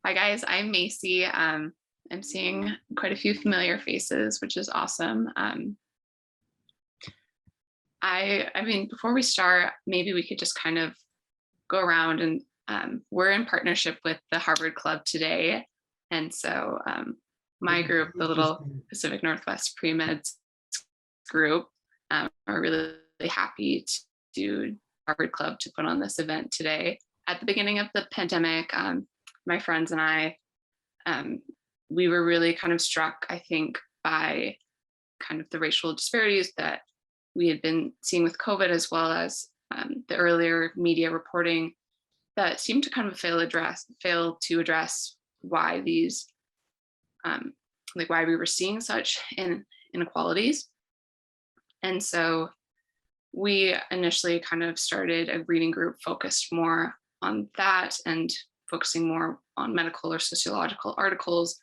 Hi guys, I'm Macy. I'm seeing quite a few familiar faces, which is awesome. I mean, before we start, maybe we could just kind of go around and we're in partnership with the Harvard Club today. And so my group, the little Pacific Northwest Pre-Meds group, are really happy to Harvard Club to put on this event today. At the beginning of the pandemic, my friends and I, we were really kind of struck, I think, by kind of the racial disparities that we had been seeing with COVID, as well as the earlier media reporting that seemed to kind of fail to address why these, like why we were seeing such inequalities. And so we initially kind of started a reading group focused more on that and focusing more on medical or sociological articles.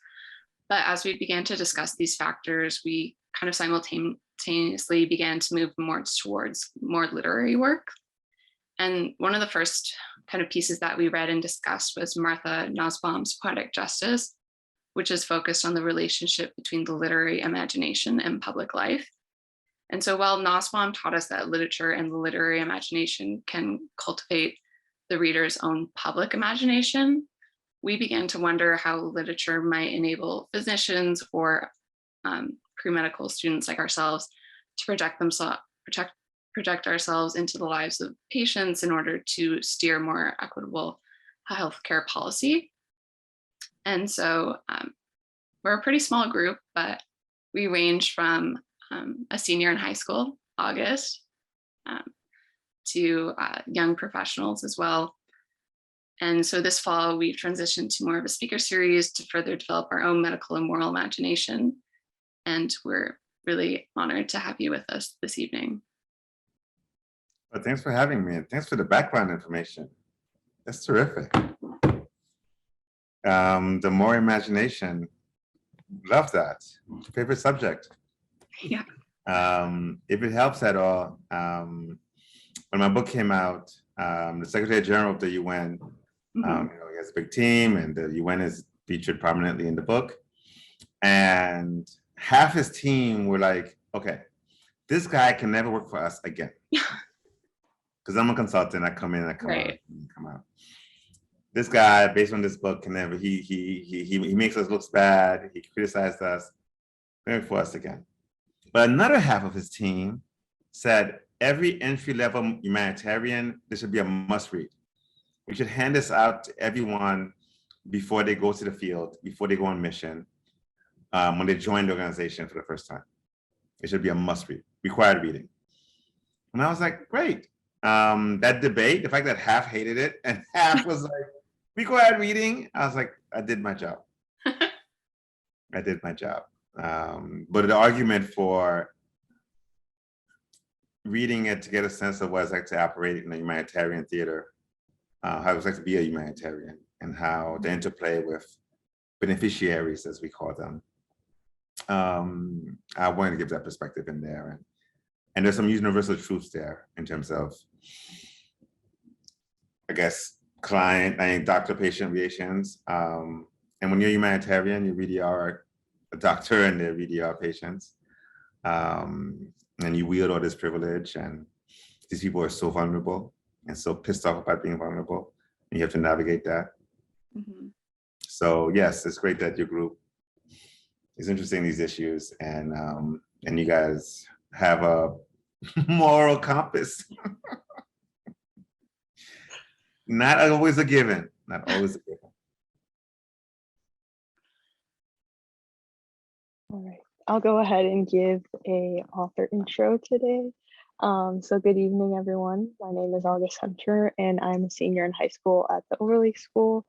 But as we began to discuss these factors, we kind of simultaneously began to move more towards more literary work. And one of the first kind of pieces that we read and discussed was Martha Nussbaum's Poetic Justice, which is focused on the relationship between the literary imagination and public life. And so while Nussbaum taught us that literature and the literary imagination can cultivate the reader's own public imagination, we began to wonder how literature might enable physicians or pre-medical students like ourselves to project ourselves into the lives of patients in order to steer more equitable healthcare policy. And so we're a pretty small group, but we range from a senior in high school, August, to young professionals as well. And so this fall, we've transitioned to more of a speaker series to further develop our own medical and moral imagination. And we're really honored to have you with us this evening. Well, thanks for having me, and thanks for the background information. That's terrific. The more imagination, love that. Favorite subject. Yeah. If it helps at all, when my book came out, the Secretary General of the UN, he has a big team, and the UN is featured prominently in the book. And half his team were like, okay, this guy can never work for us again. Because I'm a consultant, I come in, I come out, come out. This guy, based on this book, can never, he makes us look bad, he criticized us, never for us again. But another half of his team said, every entry-level humanitarian, this should be a must-read. We should hand this out to everyone before they go to the field, before they go on mission, when they join the organization for the first time. It should be a must-read, required reading. And I was like, great. That debate, the fact that half hated it and half was like, required reading, I was like, I did my job. I did my job. But the argument for reading it to get a sense of what it's like to operate in a humanitarian theater, how it's like to be a humanitarian, and how the interplay with beneficiaries, as we call them. I wanted to give that perspective in there. And there's some universal truths there in terms of, I guess, doctor-patient relations. And when you're a humanitarian, you really are a doctor and they really are patients. And you wield all this privilege, and these people are so vulnerable and so pissed off about being vulnerable, and you have to navigate that. So yes, it's great that your group is interested in these issues, and you guys have a moral compass. Not always a given, not always a given. All right, I'll go ahead and give a author intro today. So good evening, everyone. My name is August Hunter, and I'm a senior in high school at the Overlake School.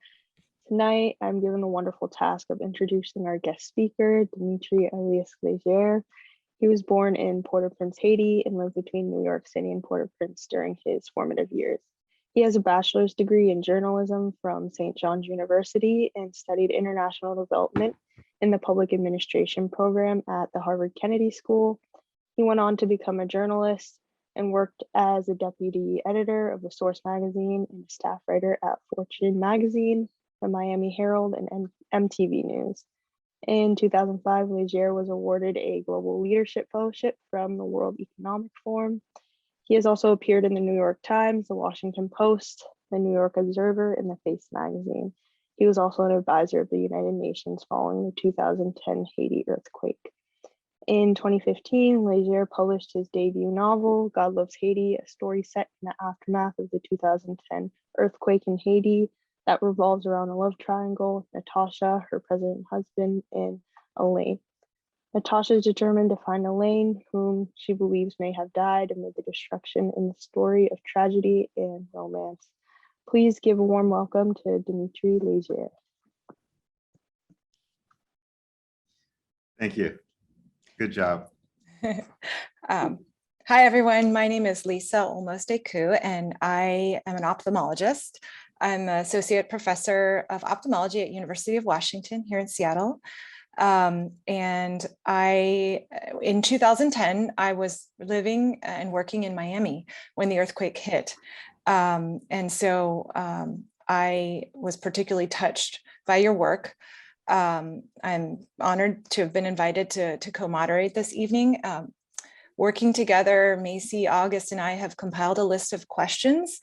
Tonight, I'm given the wonderful task of introducing our guest speaker, Dimitry Elias Léger. He was born in Port-au-Prince, Haiti, and lived between New York City and Port-au-Prince during his formative years. He has a bachelor's degree in journalism from St. John's University and studied international development in the public administration program at the Harvard Kennedy School. He went on to become a journalist and worked as a deputy editor of the Source magazine and a staff writer at Fortune magazine. the Miami Herald, and MTV News. In 2005, Léger was awarded a Global Leadership Fellowship from the World Economic Forum. He has also appeared in the New York Times, the Washington Post, the New York Observer, and the Face magazine. He was also an advisor of the United Nations following the 2010 Haiti earthquake. In 2015, Léger published his debut novel, God Loves Haiti, a story set in the aftermath of the 2010 earthquake in Haiti that revolves around a love triangle, Natasha, her president husband, and Elaine. Natasha is determined to find Elaine, whom she believes may have died amid the destruction in the story of tragedy and romance. Please give a warm welcome to Dimitry Léger. Thank you. Good job. Hi, everyone. My name is Lisa Olmos-Deku, and I am an ophthalmologist. I'm an associate professor of ophthalmology at University of Washington here in Seattle. And in 2010, I was living and working in Miami when the earthquake hit. And so I was particularly touched by your work. I'm honored to have been invited to co-moderate this evening. Working together, Macy, August, and I have compiled a list of questions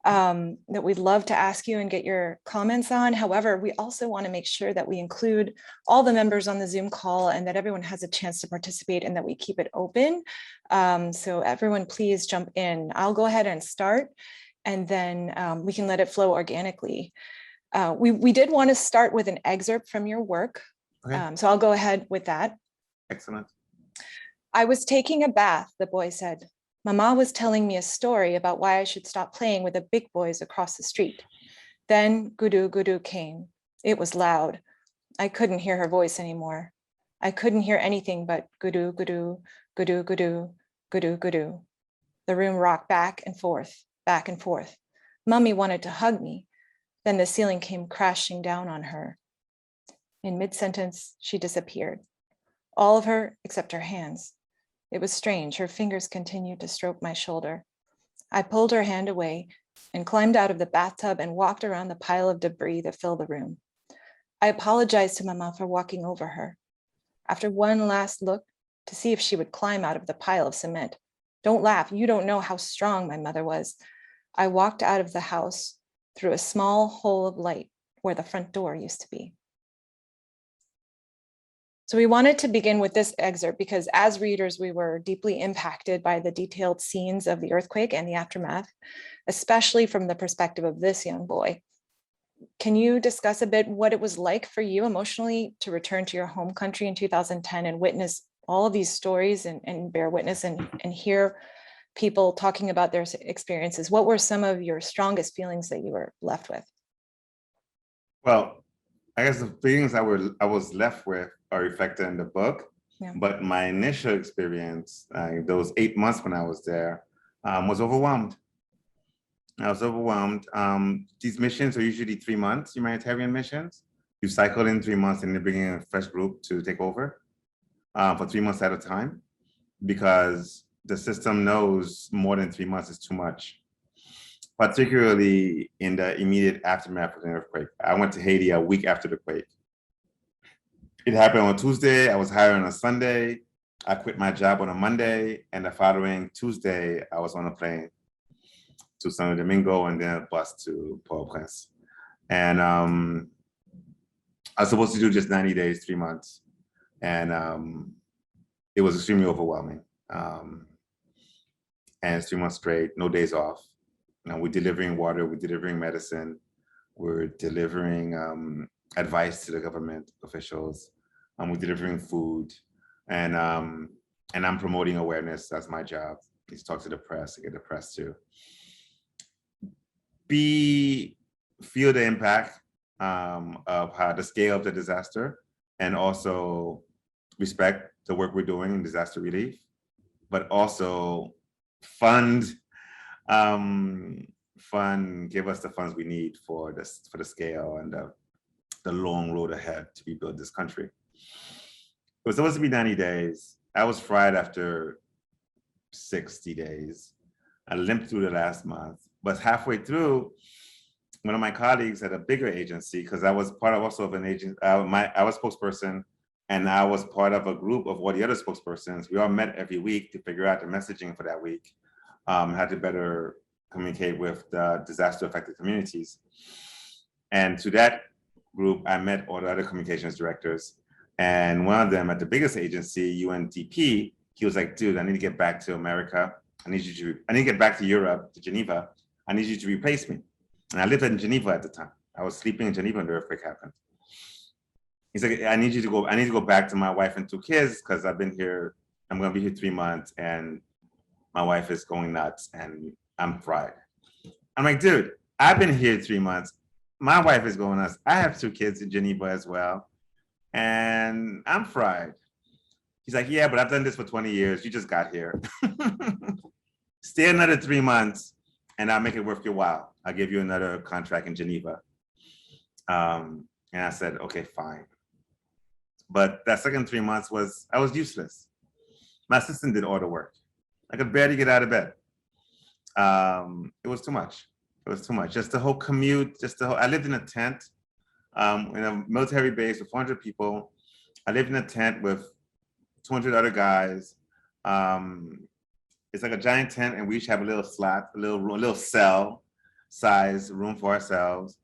that we'd love to ask you and get your comments on. However, we also want to make sure that we include all the members on the Zoom call and that everyone has a chance to participate and that we keep it open. So everyone, please jump in. I'll go ahead and start, and then we can let it flow organically. We did want to start with an excerpt from your work. Okay. So I'll go ahead with that. Excellent. I was taking a bath, the boy said. Mama was telling me a story about why I should stop playing with the big boys across the street. Then Gudu Gudu came. It was loud. I couldn't hear her voice anymore. I couldn't hear anything but Gudu Gudu, Gudu Gudu, Gudu Gudu. The room rocked back and forth, back and forth. Mummy wanted to hug me. Then the ceiling came crashing down on her. In mid-sentence, she disappeared. All of her except her hands. It was strange. Her fingers continued to stroke my shoulder. I pulled her hand away and climbed out of the bathtub and walked around the pile of debris that filled the room. I apologized to Mama for walking over her. After one last look to see if she would climb out of the pile of cement. Don't laugh. You don't know how strong my mother was. I walked out of the house through a small hole of light where the front door used to be. So we wanted to begin with this excerpt because as readers, we were deeply impacted by the detailed scenes of the earthquake and the aftermath, especially from the perspective of this young boy. Can you discuss a bit what it was like for you emotionally to return to your home country in 2010 and witness all of these stories and bear witness and hear people talking about their experiences? What were some of your strongest feelings that you were left with? Well, I guess the feelings I was left with are reflected in the book, Yeah. But my initial experience, those 8 months when I was there, was overwhelmed. I was overwhelmed. These missions are usually 3 months, humanitarian missions. You cycle in 3 months and they bring in a fresh group to take over for 3 months at a time, because the system knows more than 3 months is too much, particularly in the immediate aftermath of the earthquake. I went to Haiti a week after the quake. It happened on Tuesday. I was hired on a Sunday. I quit my job on a Monday, and the following Tuesday, I was on a plane to Santo Domingo and then a bus to Port-au-Prince. And I was supposed to do just 90 days, 3 months. And it was extremely overwhelming. And it's 3 months straight, no days off. Now we're delivering water, we're delivering medicine, we're delivering advice to the government officials, we're delivering food, and I'm promoting awareness. That's my job. Is talk to the press, to get the press to feel the impact of how the scale of the disaster, and also respect the work we're doing in disaster relief, but also give us the funds we need for the scale and the long road ahead to rebuild this country. It was supposed to be 90 days. I was fried after 60 days. I limped through the last month, but halfway through, one of my colleagues at a bigger agency, because I was part of also of an agent, I was spokesperson, and I was part of a group of all the other spokespersons. We all met every week to figure out the messaging for that week, how to better communicate with the disaster affected communities. And to that group, I met all the other communications directors. And one of them at the biggest agency, UNDP, he was like, dude, I need to get back to America. I need to get back to Europe, to Geneva. I need you to replace me. And I lived in Geneva at the time. I was sleeping in Geneva when the earthquake happened. He's like, I need to go back to my wife and 2 kids because I'm going to be here 3 months and my wife is going nuts and I'm fried. I'm like, dude, I've been here 3 months. My wife is going nuts. I have 2 kids in Geneva as well. And I'm fried. He's like, yeah, but I've done this for 20 years. You just got here. Stay another 3 months and I'll make it worth your while. I'll give you another contract in Geneva. And I said, okay, fine. But that second 3 months I was useless. My assistant did all the work. I could barely get out of bed. It was too much. It was too much. Just the whole commute, I lived in a tent in a military base with 400 people. I lived in a tent with 200 other guys. It's like a giant tent and we each have a little slot, a little cell size room for ourselves.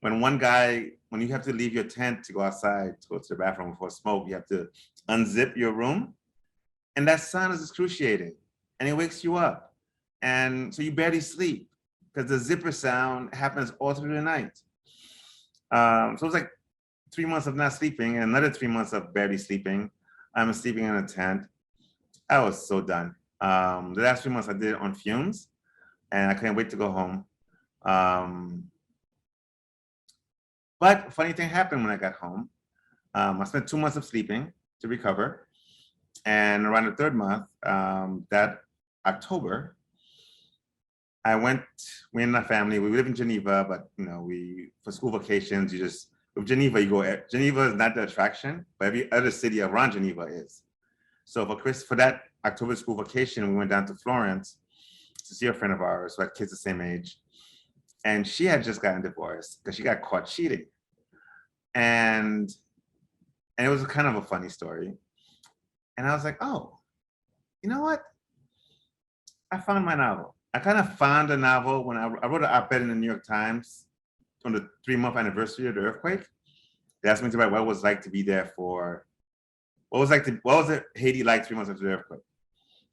When you have to leave your tent to go outside, to go to the bathroom for smoke, you have to unzip your room. And that sound is excruciating and it wakes you up. And so you barely sleep because the zipper sound happens all through the night. So it was like 3 months of not sleeping and another 3 months of barely sleeping. I'm sleeping in a tent. I was so done. The last 3 months I did it on fumes and I couldn't wait to go home. But a funny thing happened when I got home. I spent 2 months of sleeping to recover. And around the 3rd month, that October, we and my family, we live in Geneva, but for school vacations, with Geneva, Geneva is not the attraction, but every other city around Geneva is. So for that October school vacation, we went down to Florence to see a friend of ours who had kids the same age. And she had just gotten divorced because she got caught cheating. And it was kind of a funny story. And I was like, oh, you know what? I found my novel. I kind of found a novel when I wrote an op-ed in the New York Times on the 3-month anniversary of the earthquake. They asked me to write what it was like to be there what was it Haiti like 3 months after the earthquake?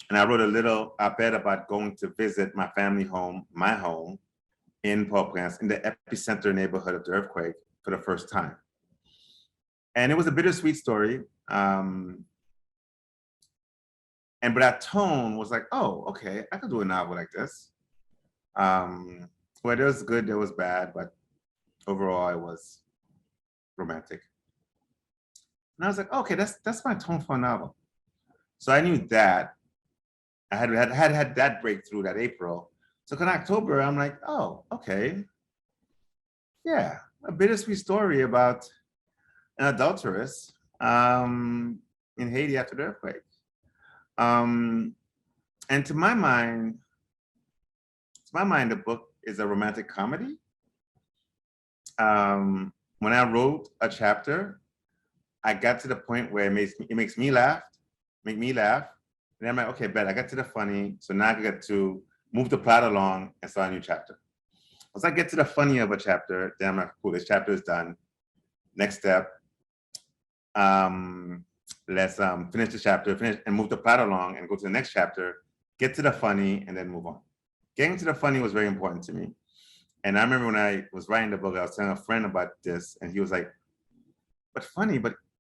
And I wrote a little op-ed about going to visit my family home, my home, in Port-au-Prince, in the epicenter neighborhood of the earthquake for the first time. And it was a bittersweet story. But that tone was like, oh, okay, I could do a novel like this. Where there was good, there was bad, but overall it was romantic. And I was like, okay, that's my tone for a novel. So I knew that. I had that breakthrough that April. So in October, I'm like, oh, okay. Yeah, a bittersweet story about an adulteress in Haiti after the earthquake. And to my mind, the book is a romantic comedy. When I wrote a chapter, I got to the point where it makes me laugh. And I'm like, okay, bet I got to the funny. So now I get to move the plot along and start a new chapter. Once I get to the funny of a chapter, then I'm like, cool, this chapter is done. Next step, let's finish the chapter, and move the plot along and go to the next chapter, get to the funny, and then move on. Getting to the funny was very important to me. And I remember when I was writing the book, I was telling a friend about this, and he was like, but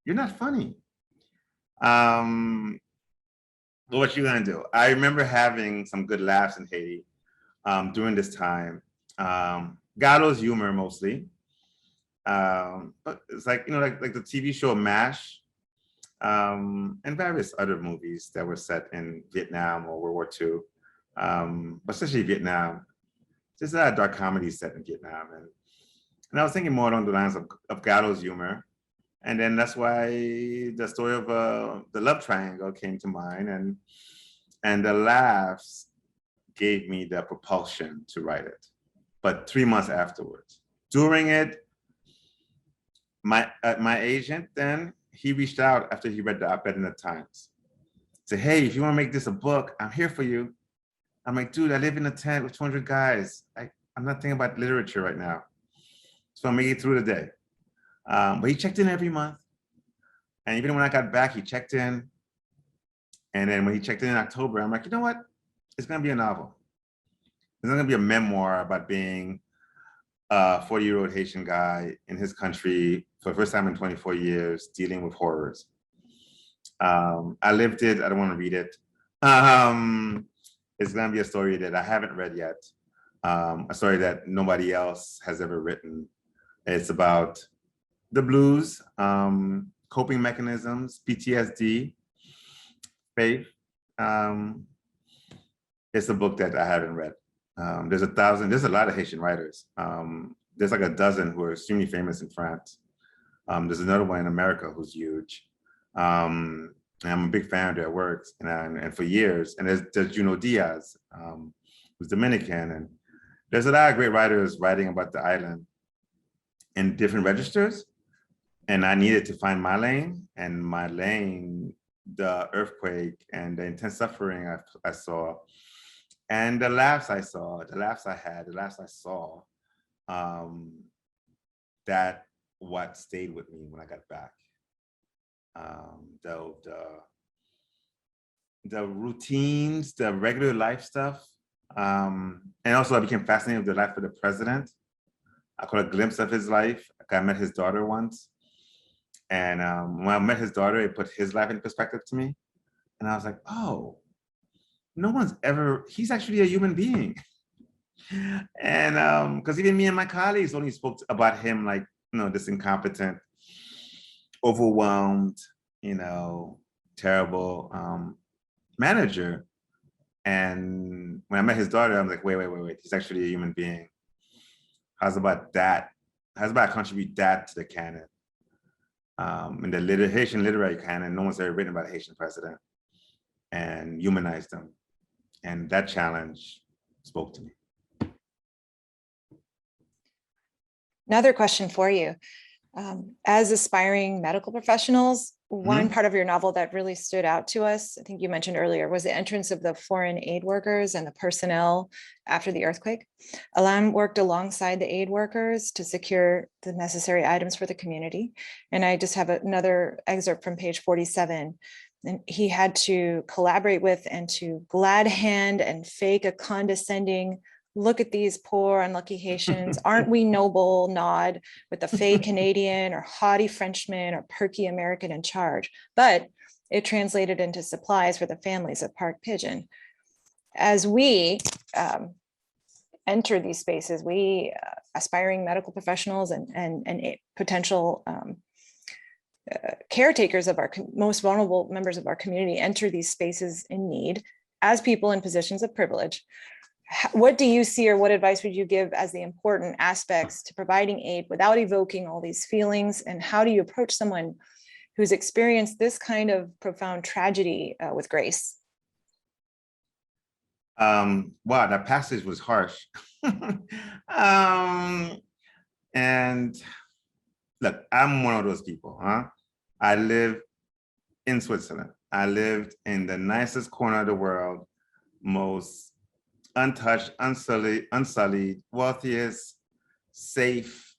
you're not funny. Well, what you gonna do? I remember having some good laughs in Haiti during this time. Gallows humor mostly. But it's like, like the TV show MASH, and various other movies that were set in Vietnam or World War II, but especially Vietnam. There's a lot of dark comedy set in Vietnam. And I was thinking more along the lines of Gallows humor. And then that's why the story of the love triangle came to mind, and the laughs gave me the propulsion to write it. But 3 months afterwards, During it, my agent then, he reached out after he read the op-ed in the Times. Said, hey, if you want to make this a book, I'm here for you. I'm like, dude, I live in a tent with 200 guys. I'm not thinking about literature right now. So I'm making it through the day. But he checked in every month. And even when I got back, he checked in. And then when he checked in October, I'm like, you know what? It's gonna be a novel. It's not gonna be a memoir about being a 40-year-old Haitian guy in his country for the first time in 24 years, dealing with horrors. I lived it, I don't wanna read it. It's gonna be a story that I haven't read yet. A story that nobody else has ever written. It's about the blues, coping mechanisms, PTSD, faith. It's a book that I haven't read. There's a lot of Haitian writers. There's like a dozen who are extremely famous in France. There's another one in America who's huge. And I'm a big fan of their works, and for years. And there's Juno Diaz, who's Dominican, and there's a lot of great writers writing about the island in different registers. And I needed to find my lane, and my lane, the earthquake and the intense suffering I saw, and the laughs I saw, the laughs I had, the laughs I saw, that what stayed with me when I got back. The routines, the regular life stuff. And also I became fascinated with the life of the president. I caught a glimpse of his life. I met his daughter once. And when I met his daughter, it put his life in perspective to me. And I was like, oh, he's actually a human being. And because even me and my colleagues only spoke about him like, this incompetent, overwhelmed, terrible manager. And when I met his daughter, I'm like, wait, he's actually a human being. How's about that? How's about I contribute that to the canon? In the Haitian literary canon, no one's ever written about a Haitian president and humanized them. And that challenge spoke to me. Another question for you. As aspiring medical professionals, one part of your novel that really stood out to us, I think you mentioned earlier, was the entrance of the foreign aid workers and the personnel after the earthquake. Alain worked alongside the aid workers to secure the necessary items for the community. And I just have another excerpt from page 47. And he had to collaborate with and to glad hand and fake a condescending, look at these poor unlucky Haitians, aren't we noble nod with a fake Canadian or haughty Frenchman or perky American in charge. But it translated into supplies for the families of Park Pigeon. As we enter these spaces, we aspiring medical professionals and potential caretakers of our most vulnerable members of our community enter these spaces in need as people in positions of privilege. What do you see, or what advice would you give as the important aspects to providing aid without evoking all these feelings? And how do you approach someone who's experienced this kind of profound tragedy with grace? Wow, that passage was harsh. And look, I'm one of those people, I live in Switzerland. I lived in the nicest corner of the world, most untouched, unsullied, wealthiest, safe.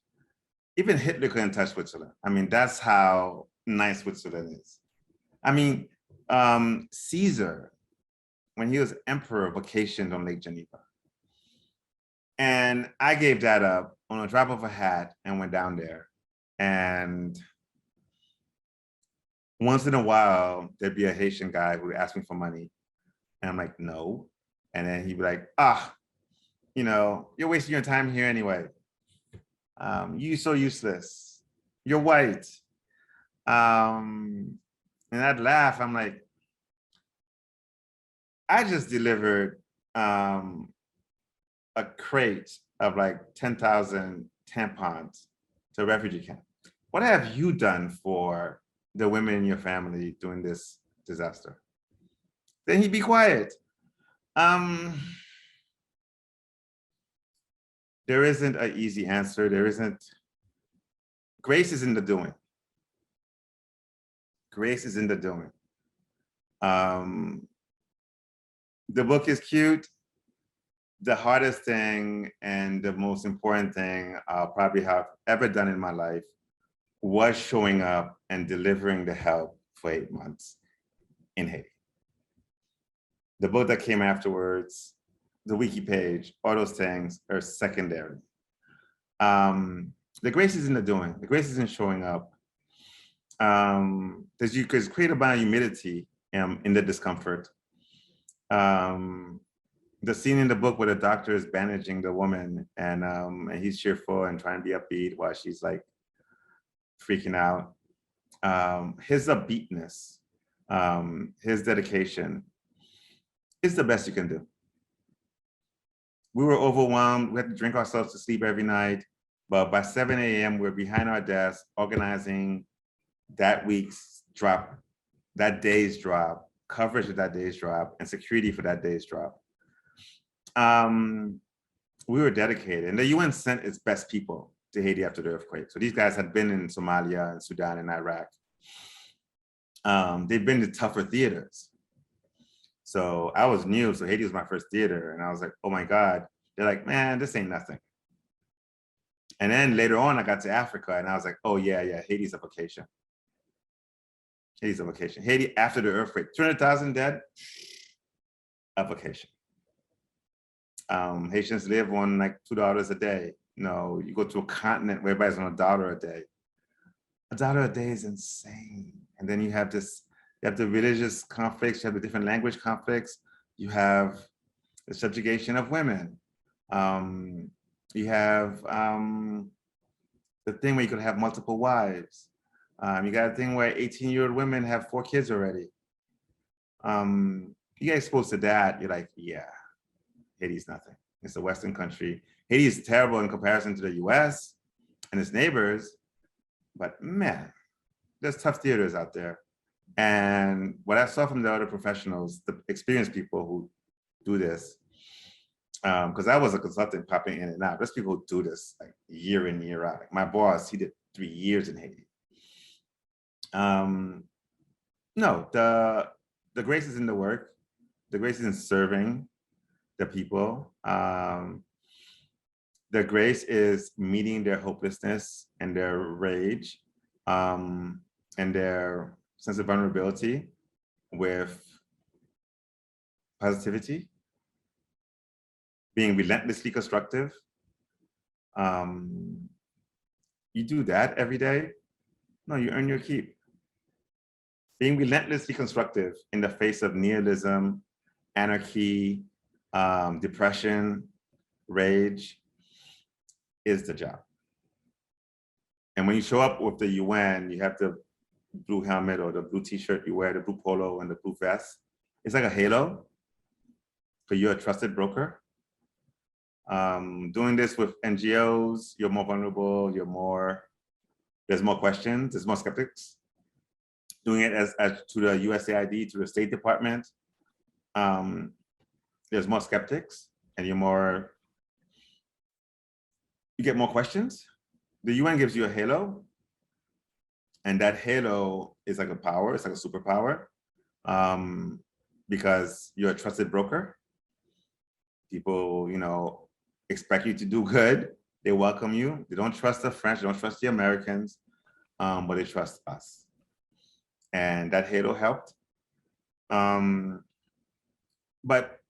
Even Hitler couldn't touch Switzerland. I mean, that's how nice Switzerland is. I mean, Caesar, when he was emperor, vacationed on Lake Geneva. And I gave that up on a drop of a hat and went down there. And once in a while, there'd be a Haitian guy who would ask me for money. And I'm like, no. And then he'd be like, you're wasting your time here anyway. You're so useless. You're white. And I'd laugh. I'm like, I just delivered a crate of like 10,000 tampons to a refugee camp. What have you done for the women in your family during this disaster? Then he'd be quiet. there isn't an easy answer. There isn't. Grace is in the doing. Grace is in the doing. The book is cute. The hardest thing and the most important thing I'll probably have ever done in my life was showing up and delivering the help for 8 months in Haiti. The book that came afterwards, the wiki page, all those things are secondary. The grace is in the doing. The grace is in showing up. Because you could create a amount of humility in the discomfort. The scene in the book where the doctor is bandaging the woman and he's cheerful and trying to be upbeat while she's like freaking out. His upbeatness, his dedication is the best you can do. We were overwhelmed. We had to drink ourselves to sleep every night. But by 7 a.m., we're behind our desk organizing that week's drop, that day's drop, coverage of that day's drop, and security for that day's drop. We were dedicated, and the UN sent its best people to Haiti after the earthquake. So these guys had been in Somalia and Sudan and Iraq. They've been to tougher theaters. So I was new, so Haiti was my first theater, and I was like, oh my God. They're like, man, this ain't nothing. And then later on, I got to Africa, and I was like, oh yeah, Haiti's a vacation. Haiti's a vacation. Haiti after the earthquake, 200,000 dead, a vacation. Haitians live on like $2 a day. No, you go to a continent where everybody's on $1 a day. $1 a day is insane. And then you have this, you have the religious conflicts, you have the different language conflicts, you have the subjugation of women. You have the thing where you could have multiple wives. You got a thing where 18-year-old women have 4 kids already. You get exposed to that, you're like, yeah, Haiti's nothing. It's a Western country. Haiti is terrible in comparison to the US and its neighbors, but man, there's tough theaters out there. And what I saw from the other professionals, the experienced people who do this, because I was a consultant popping in and out. There's people who do this like year in, year out. Like my boss, he did 3 years in Haiti. No, the grace is in the work. The grace is in serving the people. The grace is meeting their hopelessness and their rage and their sense of vulnerability with positivity, being relentlessly constructive. You do that every day, no, you earn your keep. Being relentlessly constructive in the face of nihilism, anarchy, depression, rage is the job. And when you show up with the UN, you have the blue helmet or the blue t-shirt you wear, the blue polo and the blue vest. It's like a halo, because you're a trusted broker. Doing this with NGOs, you're more vulnerable, there's more questions, there's more skeptics. Doing it as to the USAID, to the State Department, there's more skeptics and you get more questions. The UN gives you a halo, and that halo is like a power, it's like a superpower, because you're a trusted broker. People, expect you to do good. They welcome you. They don't trust the French, they don't trust the Americans, but they trust us. And that halo helped. But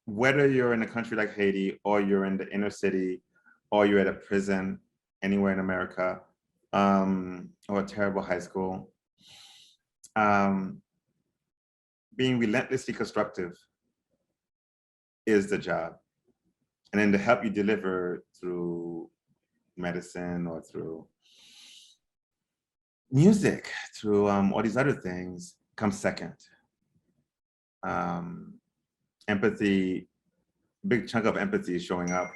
whether you're in a country like Haiti, or you're in the inner city, or you're at a prison anywhere in America, or a terrible high school, being relentlessly constructive is the job. And then the help you deliver through medicine or through music, through all these other things comes second. Empathy, big chunk of empathy is showing up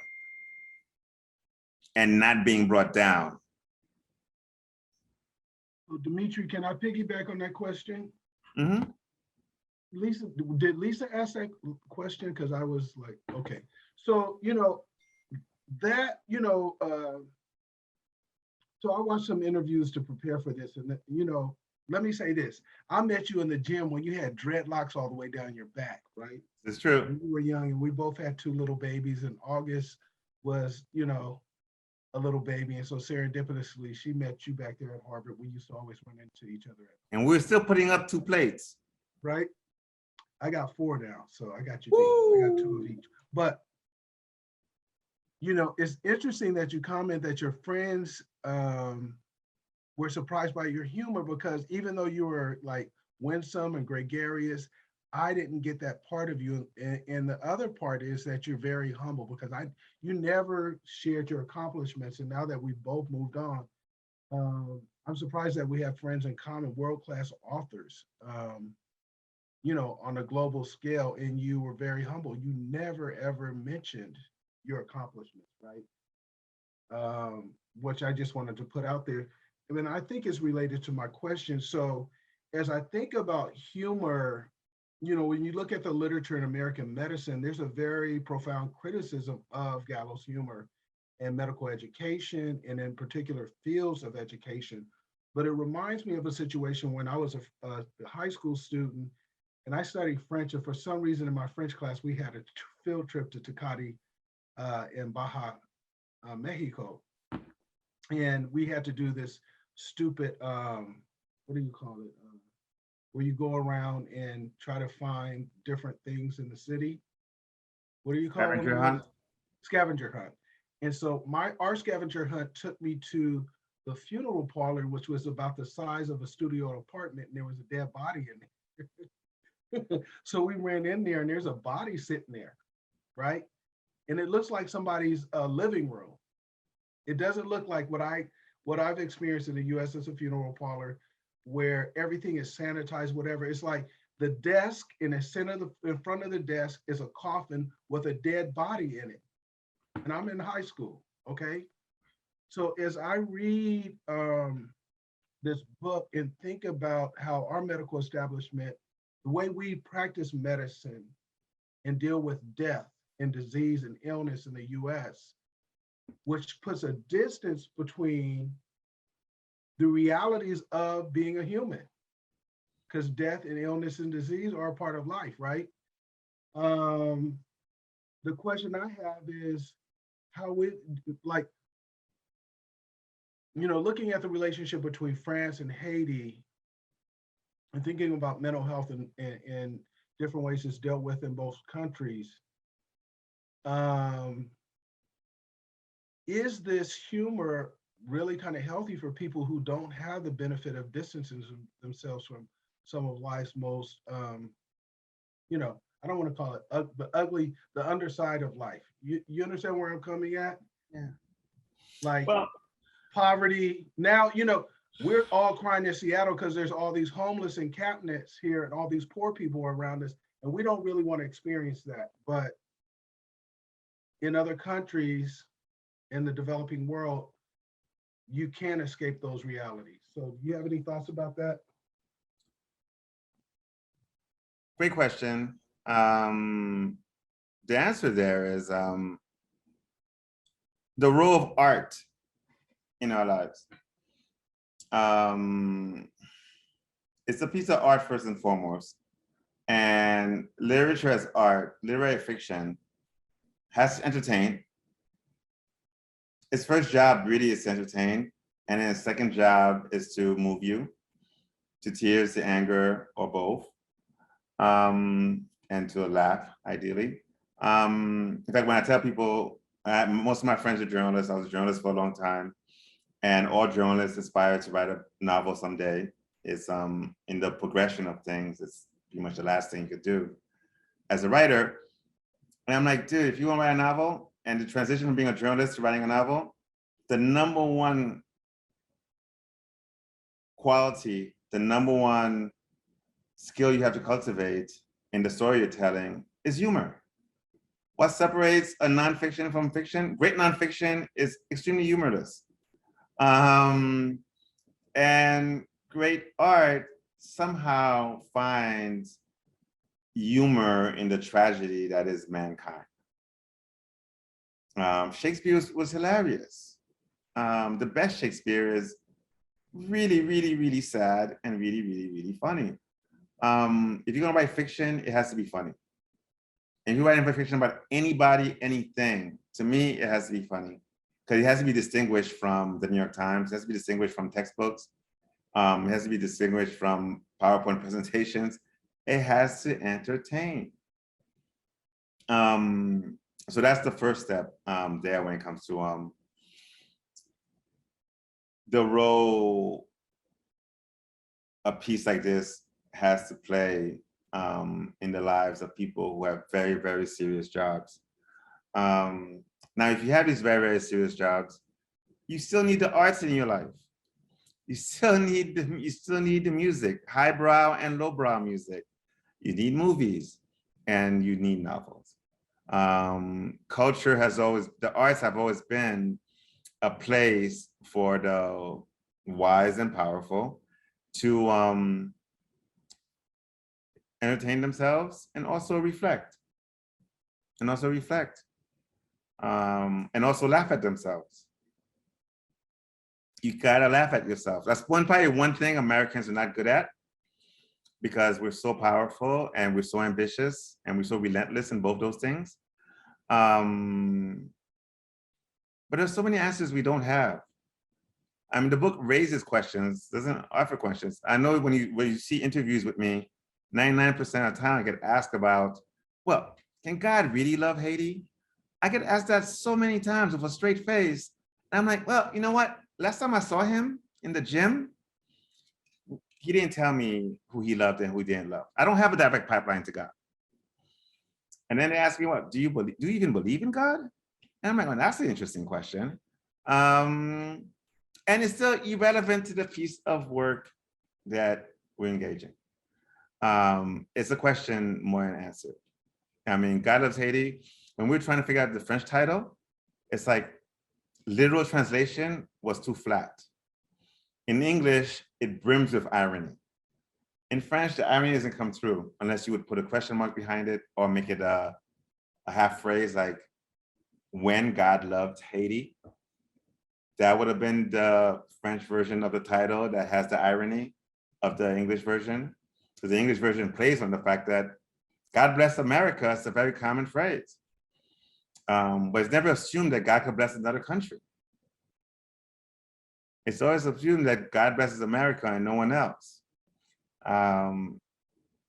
and not being brought down. So Dimitry, can I piggyback on that question? Mm-hmm. Lisa, did Lisa ask that question? Because I was like, okay. So, that, you know, so I watched some interviews to prepare for this, and you know, let me say this: I met you in the gym when you had dreadlocks all the way down your back, right? It's true. When you were young, and we both had two little babies, and August was, you know, a little baby, and so serendipitously, she met you back there at Harvard. We used to always run into each other, And we're still putting up 2 plates. right? I got 4 now, so I got you beat. I got 2 of each. But you know, it's interesting that you comment that your friends were surprised by your humor, because even though you were like winsome and gregarious, I didn't get that part of you. And the other part is that you're very humble, because you never shared your accomplishments. And now that we've both moved on, I'm surprised that we have friends in common, world-class authors, you know, on a global scale, and you were very humble. You never ever mentioned your accomplishments, right? Which I just wanted to put out there. I mean, I think it's related to my question. So as I think about humor, you know, when you look at the literature in American medicine, there's a very profound criticism of gallows humor and medical education, and in particular fields of education. But it reminds me of a situation when I was a high school student and I studied French. And for some reason in my French class, we had a field trip to Tecate in Baja, Mexico. And we had to do this stupid, what do you call it? Where you go around and try to find different things in the city. What do you call it? Scavenger hunt. Scavenger hunt. And so our scavenger hunt took me to the funeral parlor, which was about the size of a studio apartment, and there was a dead body in there. So we ran in there and there's a body sitting there, right? And it looks like somebody's living room. It doesn't look like what I've experienced in the US as a funeral parlor, where everything is sanitized, whatever. It's like the desk in the center in front of the desk is a coffin with a dead body in it. And I'm in high school, okay? So as I read this book and think about how our medical establishment, the way we practice medicine and deal with death and disease and illness in the US, which puts a distance between the realities of being a human, because death and illness and disease are a part of life, right? The question I have is how it, like, you know, looking at the relationship between France and Haiti and thinking about mental health in different ways it's dealt with in both countries, is this humor really kind of healthy for people who don't have the benefit of distancing themselves from some of life's most, you know, I don't want to call it the ugly, the underside of life. You understand where I'm coming at? Yeah. Like, Well, poverty. Now, you know, we're all crying in Seattle because there's all these homeless encampments here and all these poor people around us, and we don't really want to experience that. But in other countries, in the developing world, you can't escape those realities. So do you have any thoughts about that? great question. The answer there is the role of art in our lives. It's a piece of art first and foremost. And literature as art, literary fiction, has to entertain. Its first job really is to entertain. And then its second job is to move you to tears, to anger, or both. And to a laugh, ideally. In fact, when I tell people, most of my friends are journalists. I was a journalist for a long time. And all journalists aspire to write a novel someday. It's in the progression of things, it's pretty much the last thing you could do as a writer. And I'm like, dude, if you want to write a novel and the transition from being a journalist to writing a novel, the number one quality, the number one skill you have to cultivate in the story you're telling is humor. What separates a nonfiction from fiction? Great nonfiction is extremely humorless. And great art somehow finds humor in the tragedy that is mankind. Shakespeare was hilarious. The best Shakespeare is really, really, really sad and really, really, really funny. If you're gonna write fiction, it has to be funny. And if you're writing fiction about anybody, anything, to me, it has to be funny. Because it has to be distinguished from the New York Times, it has to be distinguished from textbooks, it has to be distinguished from PowerPoint presentations. It has to entertain. So that's the first step there when it comes to the role a piece like this has to play in the lives of people who have very, very serious jobs. Now, if you have these very, very serious jobs, you still need the arts in your life. You still need the music, highbrow and lowbrow music. You need movies and you need novels. Culture has always, the arts have always been a place for the wise and powerful to entertain themselves and also reflect. And also laugh at themselves. You gotta laugh at yourself. That's probably one thing Americans are not good at, because we're so powerful and we're so ambitious and we're so relentless in both those things. But there's so many answers we don't have. I mean, the book raises questions, doesn't offer questions. I know when you see interviews with me, 99% of the time I get asked about, well, can God really love Haiti? I get asked that so many times with a straight face. And I'm like, well, you know what? Last time I saw him in the gym, he didn't tell me who he loved and who he didn't love. I don't have a direct pipeline to God. And then they ask me, what, do you even believe in God? And I'm like, well, that's an interesting question. And it's still irrelevant to the piece of work that we're engaging. It's a question more than an answer. I mean, God Loves Haiti, when we were trying to figure out the French title, it's like literal translation was too flat. In English, it brims with irony. In French, the irony doesn't come through unless you would put a question mark behind it or make it a half phrase like, when God loved Haiti. That would have been the French version of the title that has the irony of the English version. So the English version plays on the fact that God bless America is a very common phrase. But it's never assumed that God could bless another country. It's always assumed that God blesses America and no one else.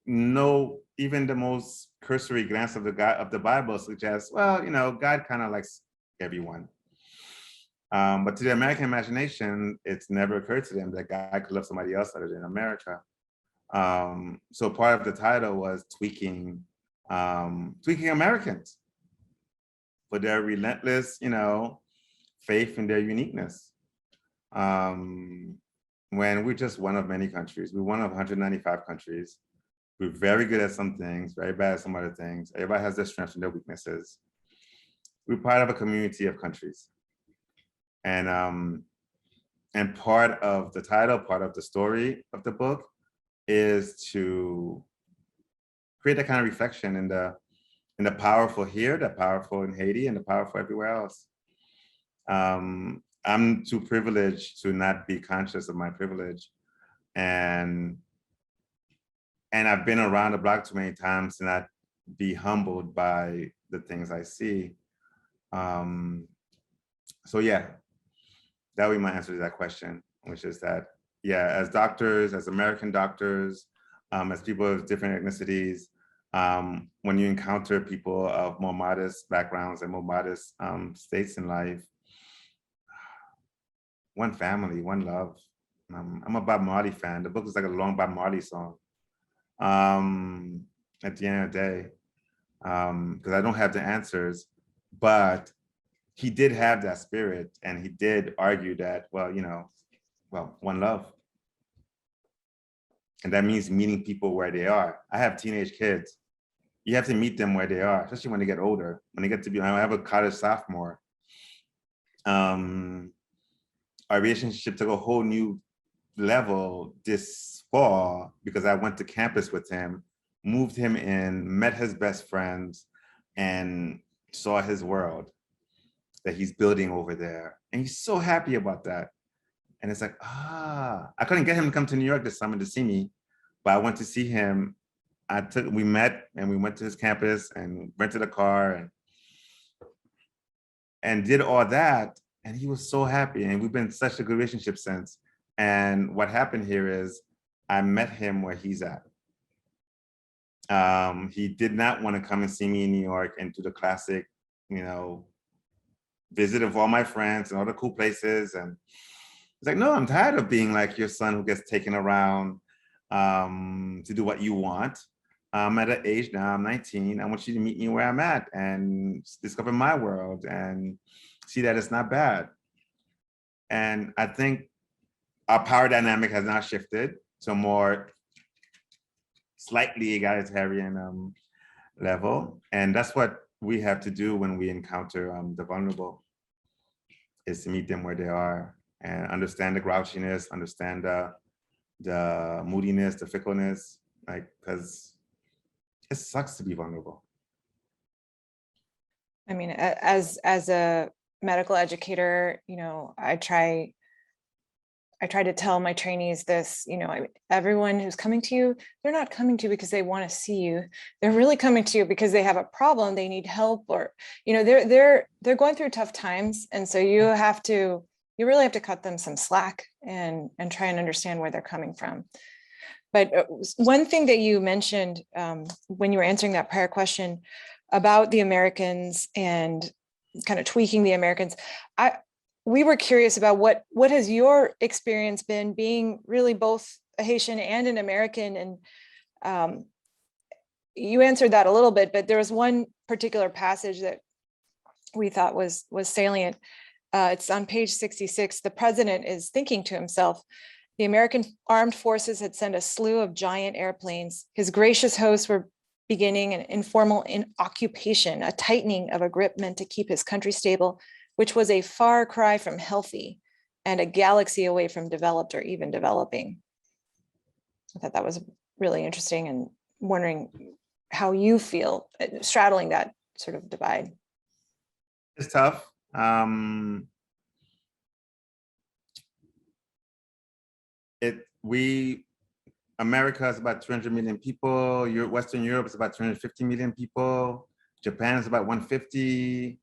No, even the most cursory glance of the Bible suggests, well, you know, God kind of likes everyone. But to the American imagination, it's never occurred to them that God could love somebody else other than America. So part of the title was tweaking Americans for their relentless, you know, faith in their uniqueness. When we're just one of many countries, we're one of 195 countries. We're very good at some things, very bad at some other things. Everybody has their strengths and their weaknesses. We're part of a community of countries. And part of the title, part of the story of the book is to create that kind of reflection in the powerful here, the powerful in Haiti, and the powerful everywhere else. I'm too privileged to not be conscious of my privilege. And I've been around the block too many times to not be humbled by the things I see. So yeah, that would be my answer to that question, which is that, yeah, as doctors, as American doctors, as people of different ethnicities, when you encounter people of more modest backgrounds and more modest states in life, one family, one love. I'm a Bob Marley fan. The book is like a long Bob Marley song. At the end of the day, because I don't have the answers, but he did have that spirit, and he did argue that, well, you know, well, one love. And that means meeting people where they are. I have teenage kids. You have to meet them where they are, especially when they get older. When they get to be, I have a college sophomore. Our relationship took a whole new level this fall because I went to campus with him, moved him in, met his best friends, and saw his world. that he's building over there. And he's so happy about that. And it's like, I couldn't get him to come to New York this summer to see me, but I went to see him. We met and we went to his campus and rented a car and did all that. And he was so happy. And we've been in such a good relationship since. And what happened here is I met him where he's at. He did not want to come and see me in New York and do the classic, visit of all my friends and all the cool places. And it's like, no, I'm tired of being like your son who gets taken around to do what you want. I'm at an age now, I'm 19. I want you to meet me where I'm at and discover my world and see that it's not bad. And I think our power dynamic has now shifted to a more slightly egalitarian level. And that's what we have to do when we encounter the vulnerable, is to meet them where they are and understand the grouchiness, understand the moodiness, the fickleness, because it sucks to be vulnerable. I mean, as a medical educator, I try to tell my trainees this, everyone who's coming to you, they're not coming to you because they want to see you. They're really coming to you because they have a problem, they need help, or, they're going through tough times. And so you really have to cut them some slack and try and understand where they're coming from. But one thing that you mentioned when you were answering that prior question about the Americans and kind of tweaking the Americans, we were curious about what has your experience been being really both a Haitian and an American, and you answered that a little bit, but there was one particular passage that we thought was salient. It's on page 66. The president is thinking to himself, the American armed forces had sent a slew of giant airplanes. His gracious hosts were beginning an informal occupation, a tightening of a grip meant to keep his country stable, which was a far cry from healthy and a galaxy away from developed or even developing. I thought that was really interesting, and wondering how you feel straddling that sort of divide. It's tough. America is about 200 million people. Western Europe is about 250 million people. Japan is about 150.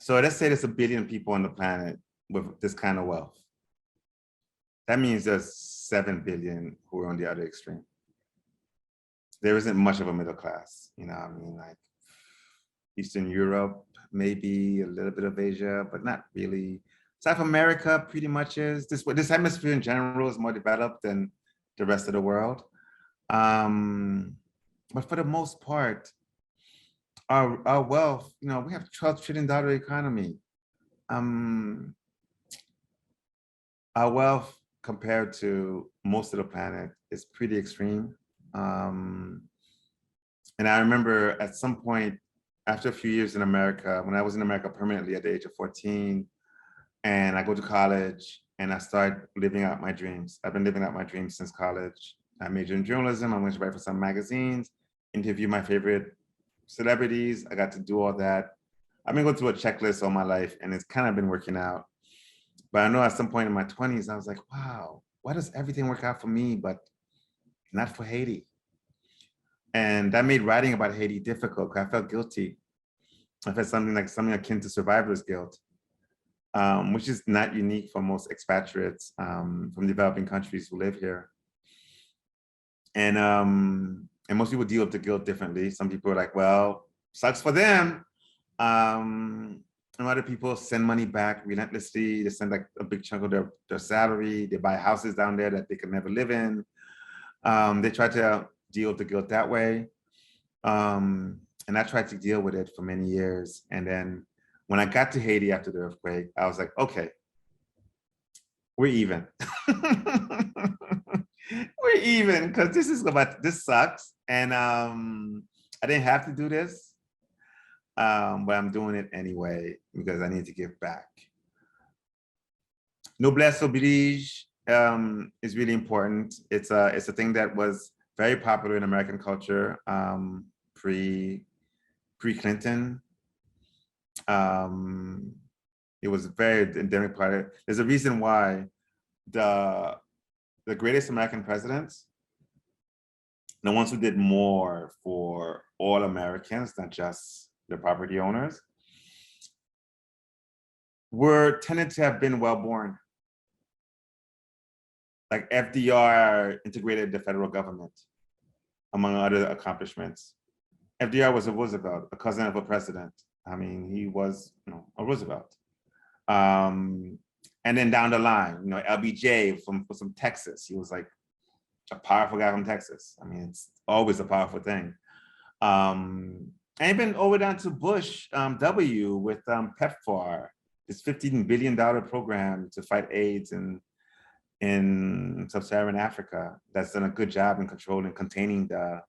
So let's say there's 1 billion people on the planet with this kind of wealth. That means there's 7 billion who are on the other extreme. There isn't much of a middle class, like Eastern Europe, maybe a little bit of Asia, but not really. South America pretty much is. This hemisphere in general is more developed than the rest of the world. But for the most part, our wealth, we have a $12 trillion economy. Our wealth compared to most of the planet is pretty extreme. And I remember at some point, after a few years in America, when I was in America permanently at the age of 14, and I go to college and I start living out my dreams. I've been living out my dreams since college. I majored in journalism. I went to write for some magazines, interview my favorite celebrities. I got to do all that. I've been going through a checklist all my life, and it's kind of been working out. But I know at some point in my 20s, I was like, wow, why does everything work out for me, but not for Haiti? And that made writing about Haiti difficult because I felt guilty. I felt something akin to survivor's guilt. Which is not unique for most expatriates from developing countries who live here. And most people deal with the guilt differently. Some people are like, well, sucks for them. And other people send money back relentlessly. They send like a big chunk of their salary. They buy houses down there that they could never live in. They try to deal with the guilt that way. And I tried to deal with it for many years. And then when I got to Haiti after the earthquake, I was like, okay, we're even. We're even, because this sucks. And I didn't have to do this, but I'm doing it anyway because I need to give back. Noblesse oblige is really important. It's a thing that was very popular in American culture pre-Clinton. It was a very endemic part. There's a reason why the greatest American presidents, the ones who did more for all Americans, not just the property owners, were tended to have been well-born. Like FDR integrated the federal government, among other accomplishments. FDR was a Roosevelt, a cousin of a president. I mean, he was, a Roosevelt. And then down the line, LBJ from Texas. He was like a powerful guy from Texas. I mean, it's always a powerful thing. And even over down to Bush W with PEPFAR, this $15 billion program to fight AIDS in sub-Saharan Africa. That's done a good job in controlling, containing the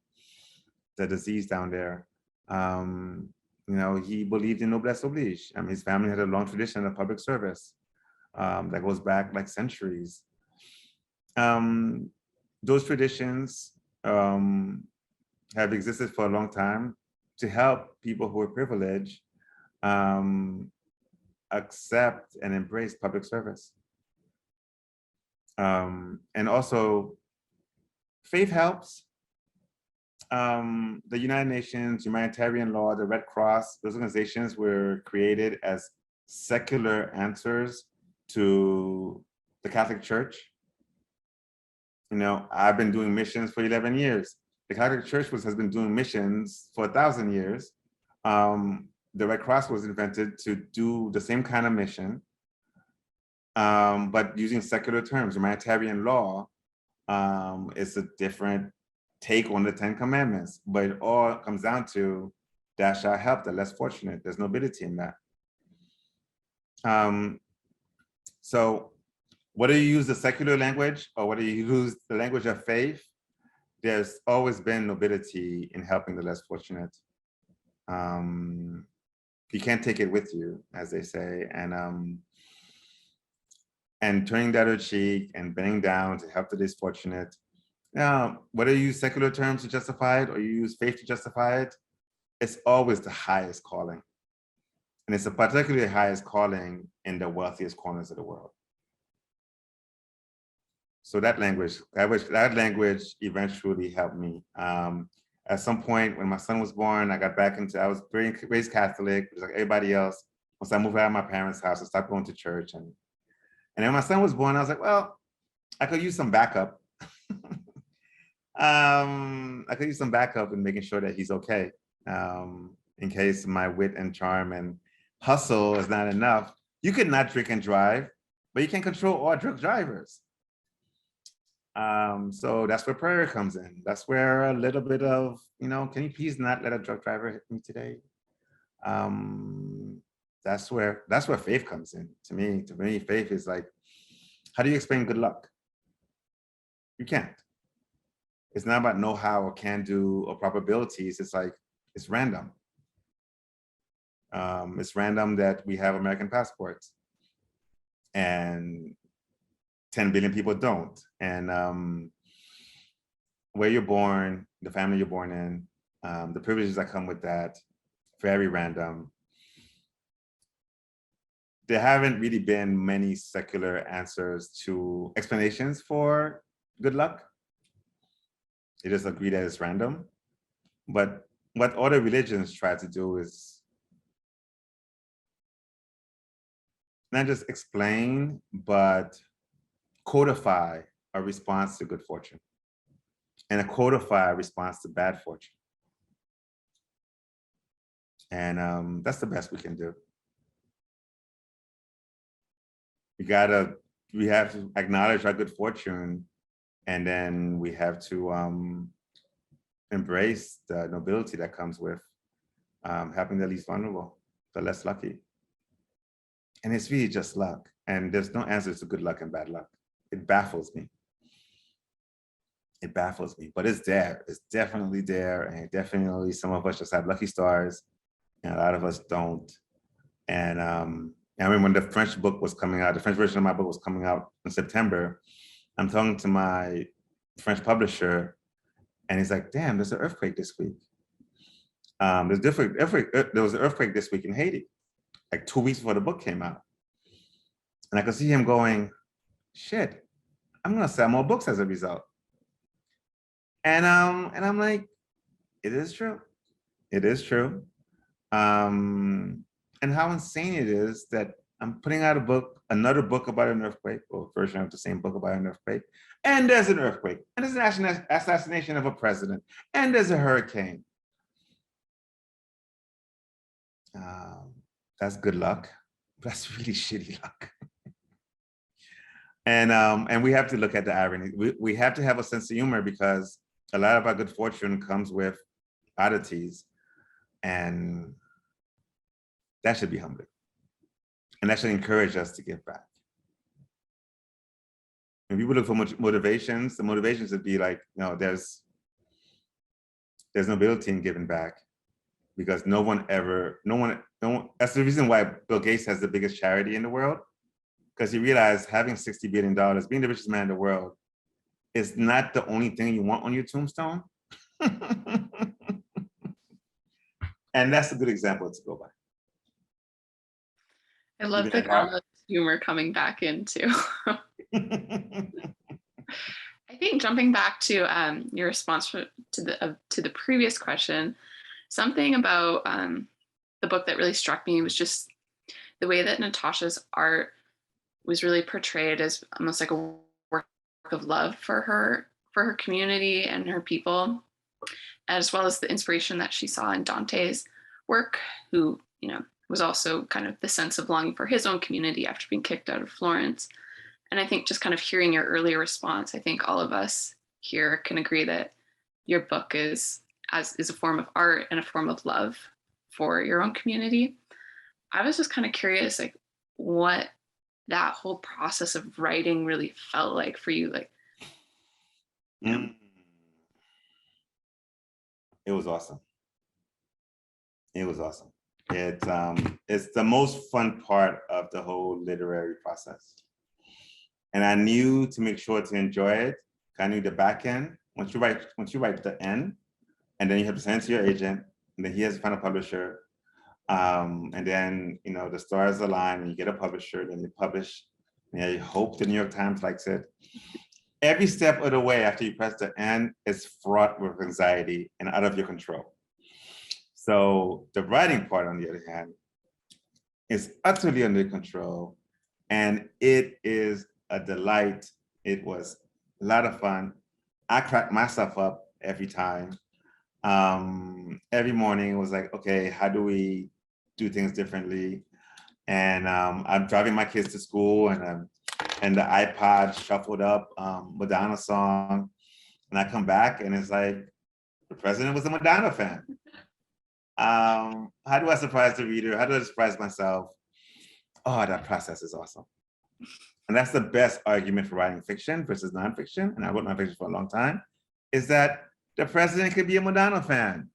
disease down there. He believed in noblesse oblige. I mean, his family had a long tradition of public service that goes back like centuries. Those traditions have existed for a long time to help people who are privileged accept and embrace public service. And also, faith helps. The United Nations, humanitarian law, the Red Cross, those organizations were created as secular answers to the Catholic Church. I've been doing missions for 11 years. The Catholic Church has been doing missions for 1,000 years. The Red Cross was invented to do the same kind of mission, but using secular terms. Humanitarian law is a different take on the 10 Commandments, but it all comes down to thou shalt help the less fortunate. There's nobility in that. So whether you use the secular language or whether you use the language of faith, there's always been nobility in helping the less fortunate. You can't take it with you, as they say, and turning the other cheek and bending down to help the less fortunate. Now, whether you use secular terms to justify it or you use faith to justify it, it's always the highest calling. And it's a particularly highest calling in the wealthiest corners of the world. So that language eventually helped me. At some point when my son was born, I was raised Catholic, just like everybody else. Once I moved out of my parents' house, I stopped going to church. And then when my son was born, I was like, well, I could use some backup. I could use some backup in making sure that he's okay. In case my wit and charm and hustle is not enough. You could not drink and drive, but you can control all drunk drivers. So that's where prayer comes in. That's where a little bit of, can you please not let a drunk driver hit me today? That's where faith comes in. To me, faith is like, how do you explain good luck? You can't. It's not about know-how or can do or probabilities. It's like, it's random. It's random that we have American passports and 10 billion people don't. And where you're born, the family you're born in, the privileges that come with that, very random. There haven't really been many secular answers to explanations for good luck. They just agree that it's random. But what other religions try to do is not just explain, but codify a response to good fortune and codify a response to bad fortune. And that's the best we can do. We have to acknowledge our good fortune, and then we have to embrace the nobility that comes with helping the least vulnerable, the less lucky. And it's really just luck. And there's no answers to good luck and bad luck. It baffles me. It baffles me, but it's there. It's definitely there. And definitely some of us just have lucky stars and a lot of us don't. And I remember when the French book was coming out, the French version of my book was coming out in September. I'm talking to my French publisher and he's like, damn, there's an earthquake this week. There was an earthquake this week in Haiti. like 2 weeks before the book came out. And I could see him going, shit, I'm gonna sell more books as a result. And I'm like, it is true. It is true. And how insane it is that I'm putting out a book, another book about an earthquake, or a version of the same book about an earthquake, and there's an earthquake, and there's an assassination of a president, and there's a hurricane. That's good luck. That's really shitty luck. And we have to look at the irony. We have to have a sense of humor, because a lot of our good fortune comes with oddities, and that should be humbling. And that should encourage us to give back. When people look for motivations, the motivations would be like, no, there's nobility in giving back, because no one, that's the reason why Bill Gates has the biggest charity in the world, because he realized having $60 billion, being the richest man in the world, is not the only thing you want on your tombstone. And that's a good example to go by. I love the Carlos humor coming back into. I think jumping back to your response to the previous question, something about the book that really struck me was just the way that Natasha's art was really portrayed as almost like a work of love for her community and her people, as well as the inspiration that she saw in Dante's work, who, you know, was also kind of the sense of longing for his own community after being kicked out of Florence. And I think just kind of hearing your earlier response, I think all of us here can agree that your book is a form of art and a form of love for your own community. I was just kind of curious, like, what that whole process of writing really felt like for you, like, you know. It was awesome. It was awesome. It's the most fun part of the whole literary process. And I knew to make sure to enjoy it, I knew the back end. Once you write the end, and then you have to send it to your agent, and then he has to find a publisher. And then, you know, the stars align and you get a publisher, then you publish, and you hope the New York Times likes it. Every step of the way after you press the end is fraught with anxiety and out of your control. So the writing part, on the other hand, is utterly under control, and it is a delight. It was a lot of fun. I cracked myself up every time. Every morning it was like, okay, how do we do things differently? And I'm driving my kids to school, and the iPod shuffled up Madonna song, and I come back and it's like, the president was a Madonna fan. How do I surprise the reader? How do I surprise myself? Oh, that process is awesome. And that's the best argument for writing fiction versus nonfiction, and I wrote nonfiction for a long time, is that the president could be a Madonna fan.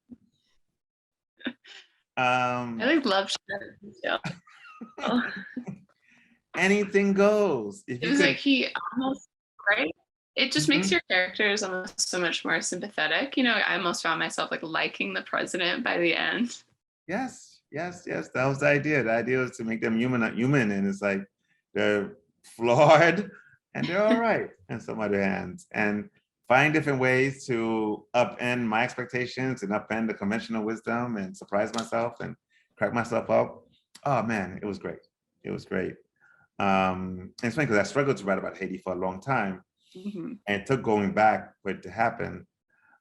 I like love Anything goes. It was like he almost, right? It just makes your characters almost so much more sympathetic. You know, I almost found myself like liking the president by the end. Yes. That was the idea. The idea was to make them human, and it's like they're flawed and they're all right in some other hands. And find different ways to upend my expectations and upend the conventional wisdom and surprise myself and crack myself up. Oh man, it was great. It was great. And it's funny because I struggled to write about Haiti for a long time. And it took going back for it to happen,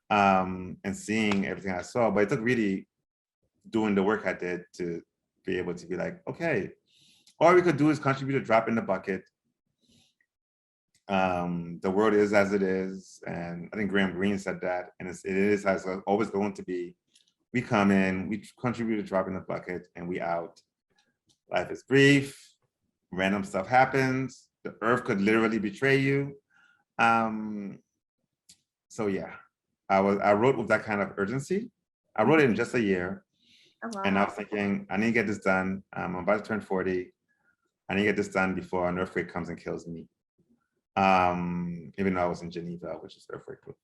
and seeing everything I saw, but it took really doing the work I did to be able to be like, okay, all we could do is contribute a drop in the bucket. The world is as it is, and I think Graham Greene said that, and it is as it's always going to be. We come in, we contribute a drop in the bucket, and we out. Life is brief, random stuff happens, the earth could literally betray you. So yeah, I wrote with that kind of urgency. I wrote it in just a year. Oh, wow. And I was thinking, I need to get this done. I'm about to turn 40. I need to get this done before an earthquake comes and kills me. Even though I was in Geneva, which is earthquake proof.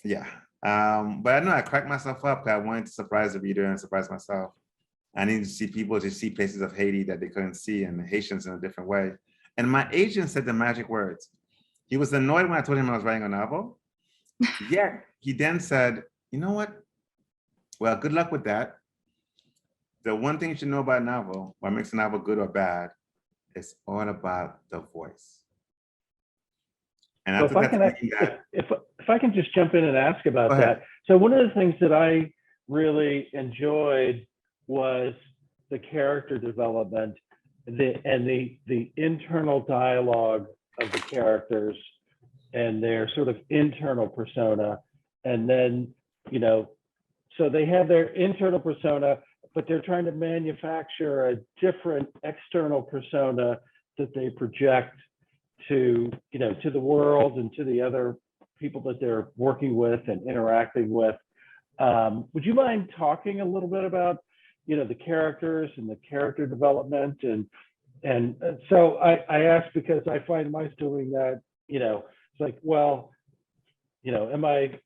Yeah. But I know I cracked myself up because I wanted to surprise the reader and surprise myself. I needed to see people to see places of Haiti that they couldn't see, and Haitians in a different way. And my agent said the magic words. He was annoyed when I told him I was writing a novel. Yet he then said, you know what? Well, good luck with that. The one thing you should know about a novel, what makes a novel good or bad, it's all about the voice. And I So took that to mean that. if I can just jump in and ask about Go ahead. that. So one of the things that I really enjoyed was the character development, the internal dialogue of the characters and their sort of internal persona. And then, you know, so they have their internal persona, but they're trying to manufacture a different external persona that they project to, you know, to the world and to the other people that they're working with and interacting with. Would you mind talking a little bit about, you know, the characters and the character development? And so I ask because I find myself doing that, you know, it's like, well, you know, am I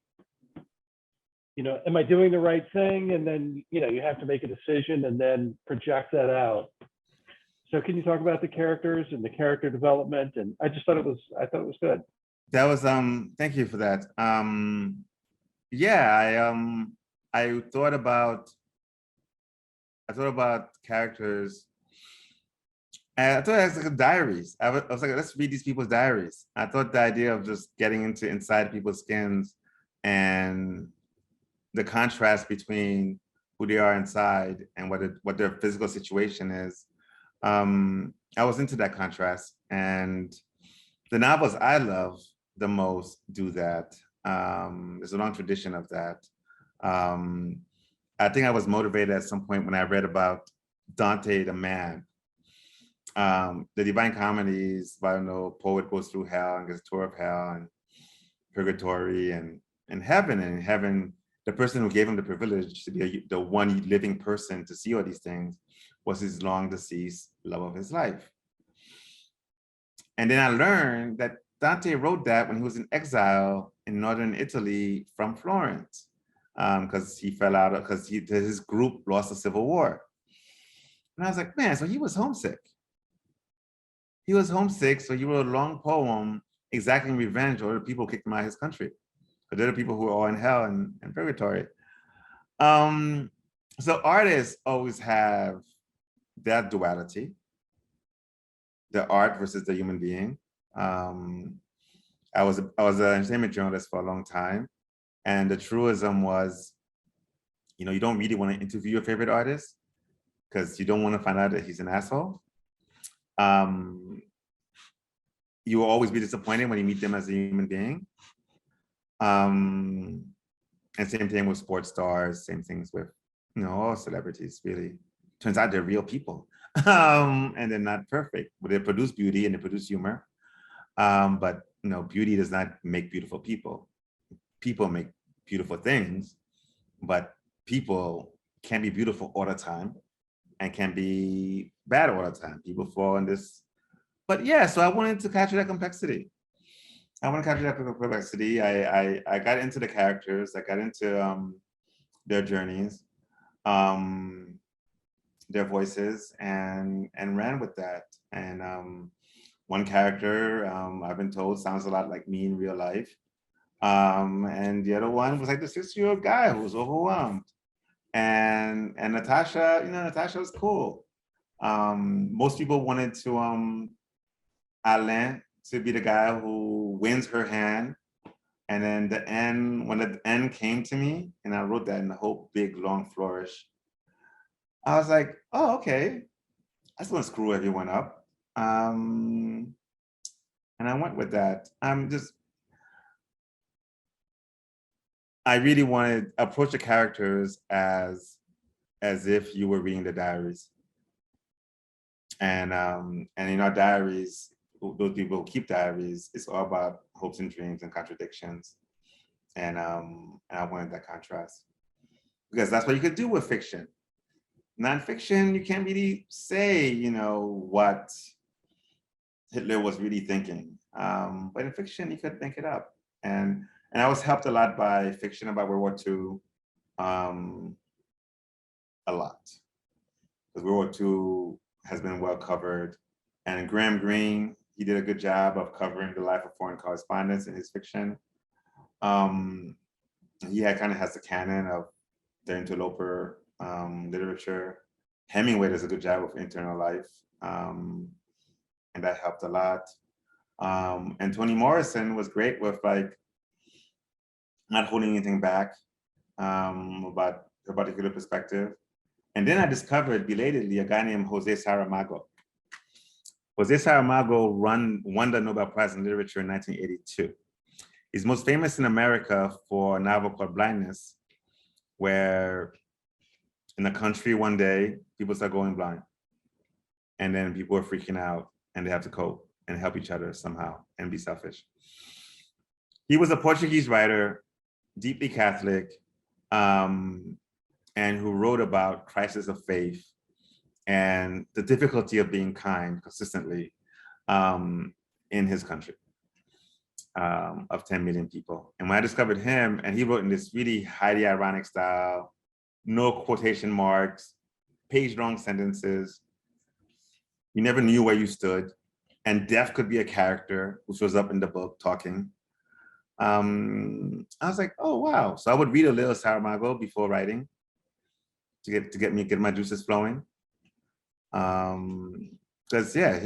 doing the right thing? And then, you know, you have to make a decision and then project that out. So can you talk about the characters and the character development? And I thought it was good. That was thank you for that. Yeah, I thought about characters, and I thought it was like diaries. I was like, let's read these people's diaries. I thought the idea of just getting inside people's skins and the contrast between who they are inside and what their physical situation is. I was into that contrast, and the novels I love the most do that. There's a long tradition of that. I think I was motivated at some point when I read about Dante the man. The Divine Comedies, I don't know, poet goes through hell and gets a tour of hell and purgatory and heaven. And in heaven, the person who gave him the privilege to be the one living person to see all these things was his long deceased love of his life. And then I learned that Dante wrote that when he was in exile in northern Italy from Florence, because he fell out of, because his group lost the Civil War. And I was like, man, so he was homesick. He was homesick, so he wrote a long poem exacting revenge over the people who kicked him out of his country. But they're the people who are all in hell and purgatory. So artists always have that duality, the art versus the human being. I was an entertainment journalist for a long time, and the truism was, you know, you don't really want to interview your favorite artist because you don't want to find out that he's an asshole. You will always be disappointed when you meet them as a human being. And same thing with sports stars, same things with, you know, all celebrities, really. Turns out they're real people. And they're not perfect, but they produce beauty and they produce humor. But, you know, beauty does not make beautiful people. People make beautiful things, but people can be beautiful all the time and can be bad all the time. People fall in this. But yeah, so I wanted to capture that complexity. I got into the characters. I got into their journeys, their voices, and ran with that. And one character, I've been told, sounds a lot like me in real life. And the other one was like the 6-year-old guy who was overwhelmed. And Natasha, you know, Natasha was cool. Most people wanted to Alain to be the guy who wins her hand. And then when the end came to me, and I wrote that in the whole big long flourish, I was like, oh, okay, I just want to screw everyone up. And I went with that. I really wanted to approach the characters as if you were reading the diaries. And in our diaries, those people who keep diaries, it's all about hopes and dreams and contradictions. And I wanted that contrast, because that's what you could do with fiction. Nonfiction, you can't really say, you know, what Hitler was really thinking. But in fiction, you could think it up. And I was helped a lot by fiction about World War II, a lot. because World War II has been well covered. And Graham Greene, he did a good job of covering the life of foreign correspondents in his fiction. He kind of has the canon of the interloper literature. Hemingway does a good job of internal life, and that helped a lot. And Toni Morrison was great with like not holding anything back about her particular perspective. And then I discovered belatedly a guy named Jose Saramago. Jose Saramago won the Nobel Prize in Literature in 1982. He's most famous in America for a novel called Blindness, where in the country one day, people start going blind. And then people are freaking out and they have to cope and help each other somehow and be selfish. He was a Portuguese writer, deeply Catholic, and who wrote about crisis of faith and the difficulty of being kind consistently in his country of 10 million people. And when I discovered him, and he wrote in this really highly ironic style, no quotation marks, page-long sentences, you never knew where you stood, and death could be a character who shows up in the book talking. I was like, oh wow! So I would read a little Saramago before writing to get my juices flowing. Because yeah,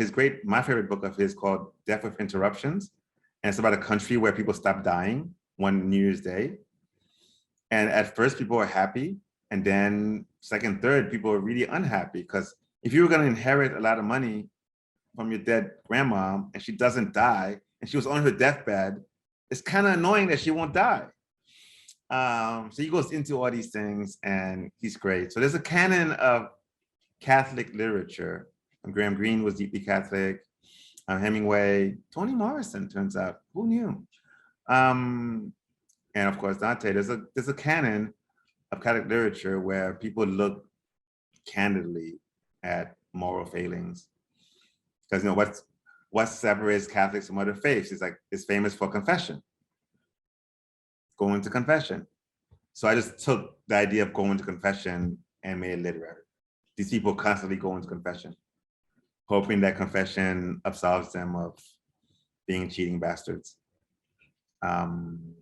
my favorite book of his called Death with Interruptions, and it's about a country where people stop dying one New Year's Day, and at first people are happy, and then second, third, people are really unhappy because if you were going to inherit a lot of money from your dead grandma and she doesn't die and she was on her deathbed, it's kind of annoying that she won't die. So he goes into all these things and he's great. So there's a canon of Catholic literature. And Graham Greene was deeply Catholic. Hemingway, Toni Morrison, turns out, who knew? And of course, Dante. There's a canon of Catholic literature where people look candidly at moral failings. Because what separates Catholics from other faiths is famous for confession. Going to confession. So I just took the idea of going to confession and made it literary. These people constantly go into confession, hoping that confession absolves them of being cheating bastards. And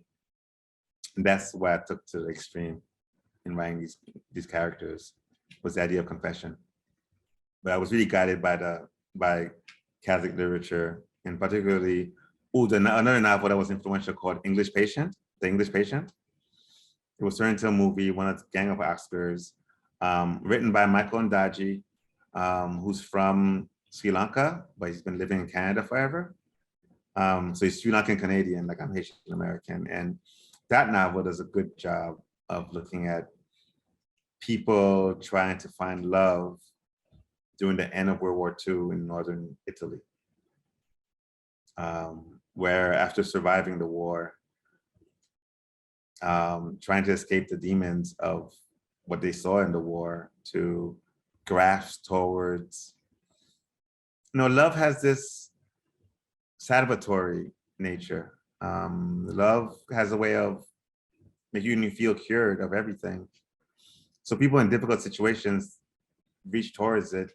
that's what I took to the extreme in writing these characters, was the idea of confession. But I was really guided by Catholic literature, and particularly another novel that was influential called The English Patient. It was turned into a movie, won a Gang of Oscars, written by Michael Ondaatje, who's from Sri Lanka, but he's been living in Canada forever. So he's Sri Lankan Canadian, like I'm Haitian American. And that novel does a good job of looking at people trying to find love during the end of World War II in northern Italy, where after surviving the war, trying to escape the demons of what they saw in the war to grasp towards, love has this salvatory nature. Love has a way of making you feel cured of everything. So people in difficult situations reach towards it,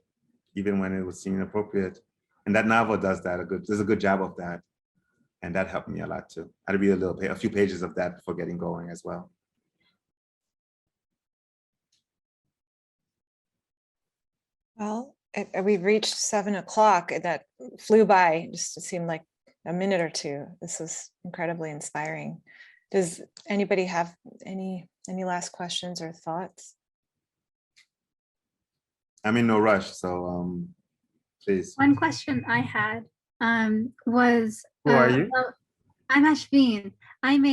even when it was seen inappropriate. And that novel does that. Does a good job of that. And that helped me a lot too. I had to read a few pages of that before getting going as well. Well, we've reached 7 o'clock. That flew by. Just it seemed like a minute or two. This was incredibly inspiring. Does anybody have any last questions or thoughts? I'm in no rush, so please. One question I had was, Who are you? I'm Ashveen. I'm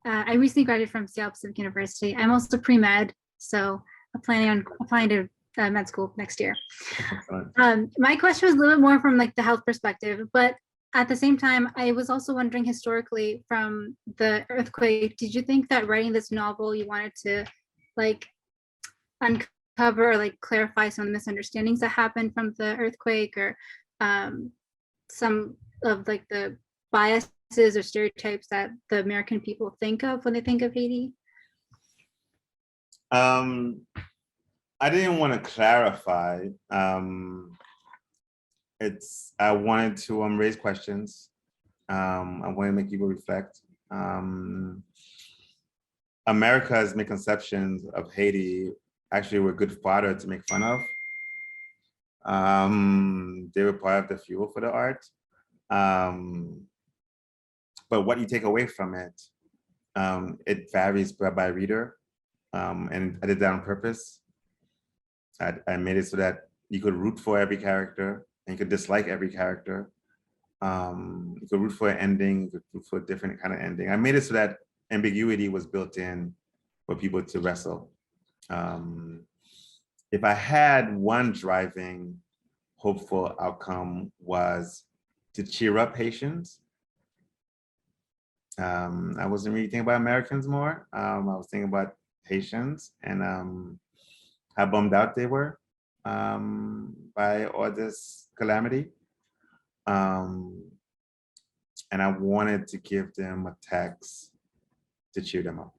I recently graduated from Seattle Pacific University. I'm also pre-med, so I'm planning on applying to med school next year. My question was a little bit more from like the health perspective, but at the same time, I was also wondering historically from the earthquake, did you think that writing this novel, you wanted to like uncover or like clarify some of the misunderstandings that happened from the earthquake, or some of like the biases or stereotypes that the American people think of when they think of Haiti? I didn't want to clarify. I wanted to raise questions. I wanted to make people reflect. America's misconceptions of Haiti actually were good fodder to make fun of. They were part of the fuel for the art. But what you take away from it, it varies by reader. And I did that on purpose. I made it so that you could root for every character and you could dislike every character. You could root for an ending, you could root for a different kind of ending. I made it so that ambiguity was built in for people to wrestle. If I had one driving hopeful outcome was to cheer up Haitians. I wasn't really thinking about Americans more. I was thinking about Haitians and how bummed out they were by all this calamity. And I wanted to give them a text to cheer them up.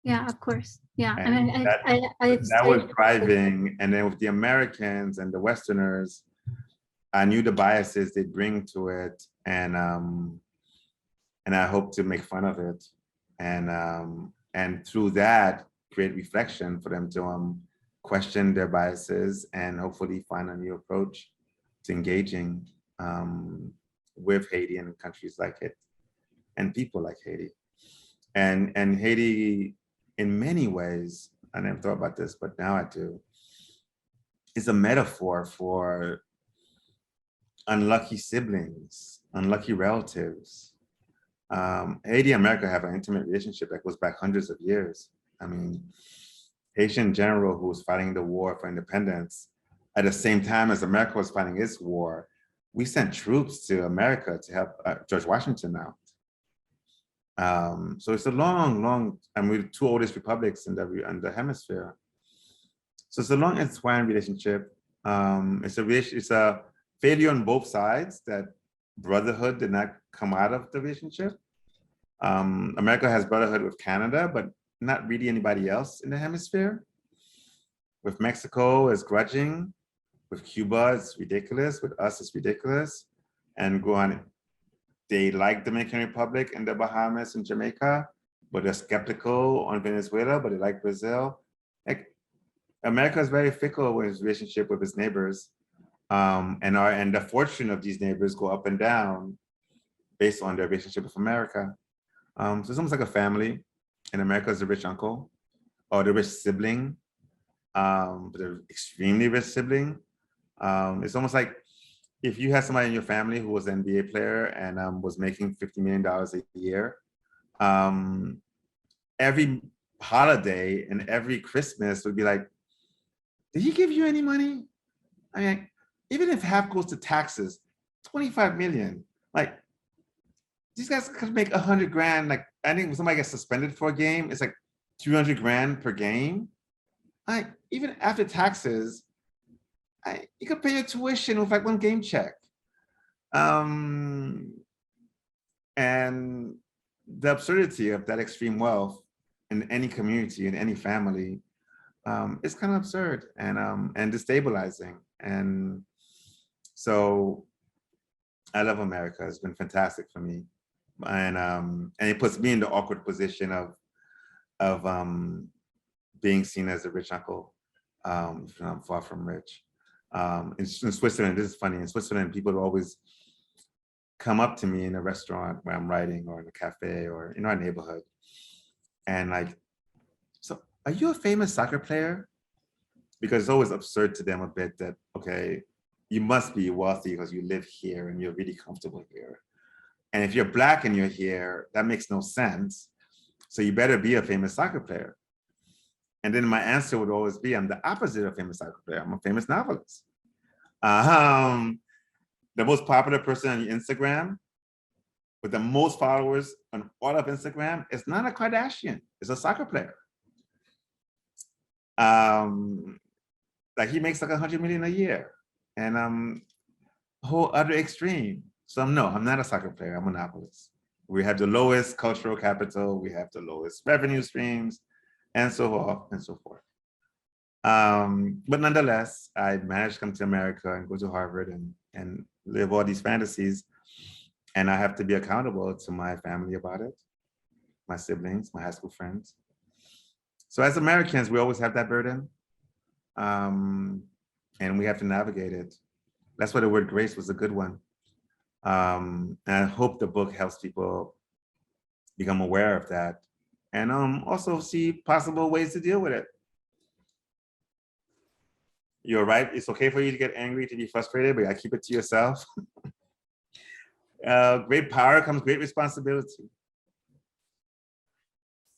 Yeah, of course. Yeah. And I mean, that was driving. And then with the Americans and the Westerners, I knew the biases they bring to it. And I hope to make fun of it. And through that, create reflection for them to question their biases and hopefully find a new approach to engaging with Haiti and countries like it and people like Haiti. And Haiti, in many ways, I never thought about this, but now I do, is a metaphor for unlucky siblings, unlucky relatives. Haiti and America have an intimate relationship that goes back hundreds of years. I mean, Haitian general who was fighting the war for independence, at the same time as America was fighting its war, we sent troops to America to help George Washington out. So it's a long, and we're the two oldest republics in the hemisphere. So it's a long entwined relationship. It's a failure on both sides that brotherhood did not come out of the relationship. America has brotherhood with Canada, but not really anybody else in the hemisphere. With Mexico, it's grudging. With Cuba, it's ridiculous. With us, it's ridiculous. And go on. They like Dominican Republic and the Bahamas and Jamaica, but they're skeptical on Venezuela, but they like Brazil. Like, America is very fickle in its relationship with its neighbors. And the fortune of these neighbors go up and down based on their relationship with America. So it's almost like a family. And America is the rich uncle or the rich sibling, but the extremely rich sibling. It's almost like if you had somebody in your family who was an NBA player and was making $50 million a year, every holiday and every Christmas would be like, did he give you any money? I mean, even if half goes to taxes, 25 million, like these guys could make 100 grand. Like, I think when somebody gets suspended for a game, it's like 200 grand per game. Like, even after taxes, you could pay your tuition with like one game check. And the absurdity of that extreme wealth in any community, in any family, is kind of absurd and destabilizing. And so I love America. It's been fantastic for me. And it puts me in the awkward position of being seen as a rich uncle. I'm far from rich. In Switzerland, this is funny. In Switzerland, people always come up to me in a restaurant where I'm writing or in a cafe or in our neighborhood. And like, so are you a famous soccer player? Because it's always absurd to them a bit that, okay, you must be wealthy because you live here and you're really comfortable here. And if you're Black and you're here, that makes no sense. So you better be a famous soccer player. And then my answer would always be, I'm the opposite of a famous soccer player. I'm a famous novelist. The most popular person on Instagram with the most followers on all of Instagram is not a Kardashian, it's a soccer player. Like he makes like 100 million a year. And whole other extreme. So no, I'm not a soccer player, I'm a novelist. We have the lowest cultural capital, we have the lowest revenue streams, and so on and so forth. But nonetheless, I managed to come to America and go to Harvard and live all these fantasies. And I have to be accountable to my family about it, my siblings, my high school friends. So as Americans, we always have that burden. And we have to navigate it. That's why the word grace was a good one. And I hope the book helps people become aware of that and also see possible ways to deal with it. You're right. It's okay for you to get angry, to be frustrated, but I keep it to yourself. Great power comes great responsibility.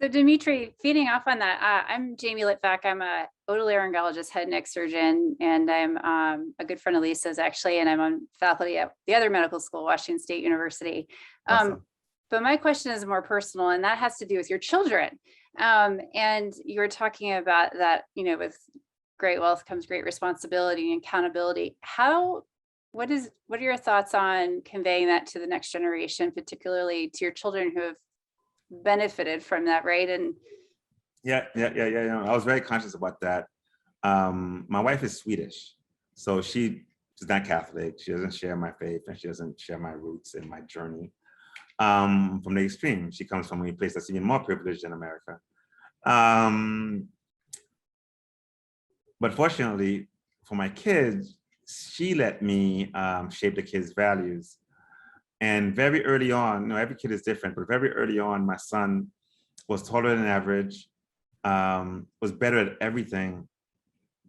So Dimitri, feeding off on that, I'm Jamie Litvak. I'm a otolaryngologist, head neck surgeon, and I'm a good friend of Lisa's actually, and I'm on faculty at the other medical school, Washington State University. Awesome. But my question is more personal, and that has to do with your children. And you were talking about that, with great wealth comes great responsibility and accountability. What are your thoughts on conveying that to the next generation, particularly to your children who have benefited from that, right? And yeah. I was very conscious about that. My wife is Swedish, so she's not Catholic. She doesn't share my faith, and she doesn't share my roots and my journey. From the extreme, she comes from a place that's even more privileged than America. But fortunately for my kids, she let me shape the kids' values. And very early on, every kid is different, but very early on, my son was taller than average, was better at everything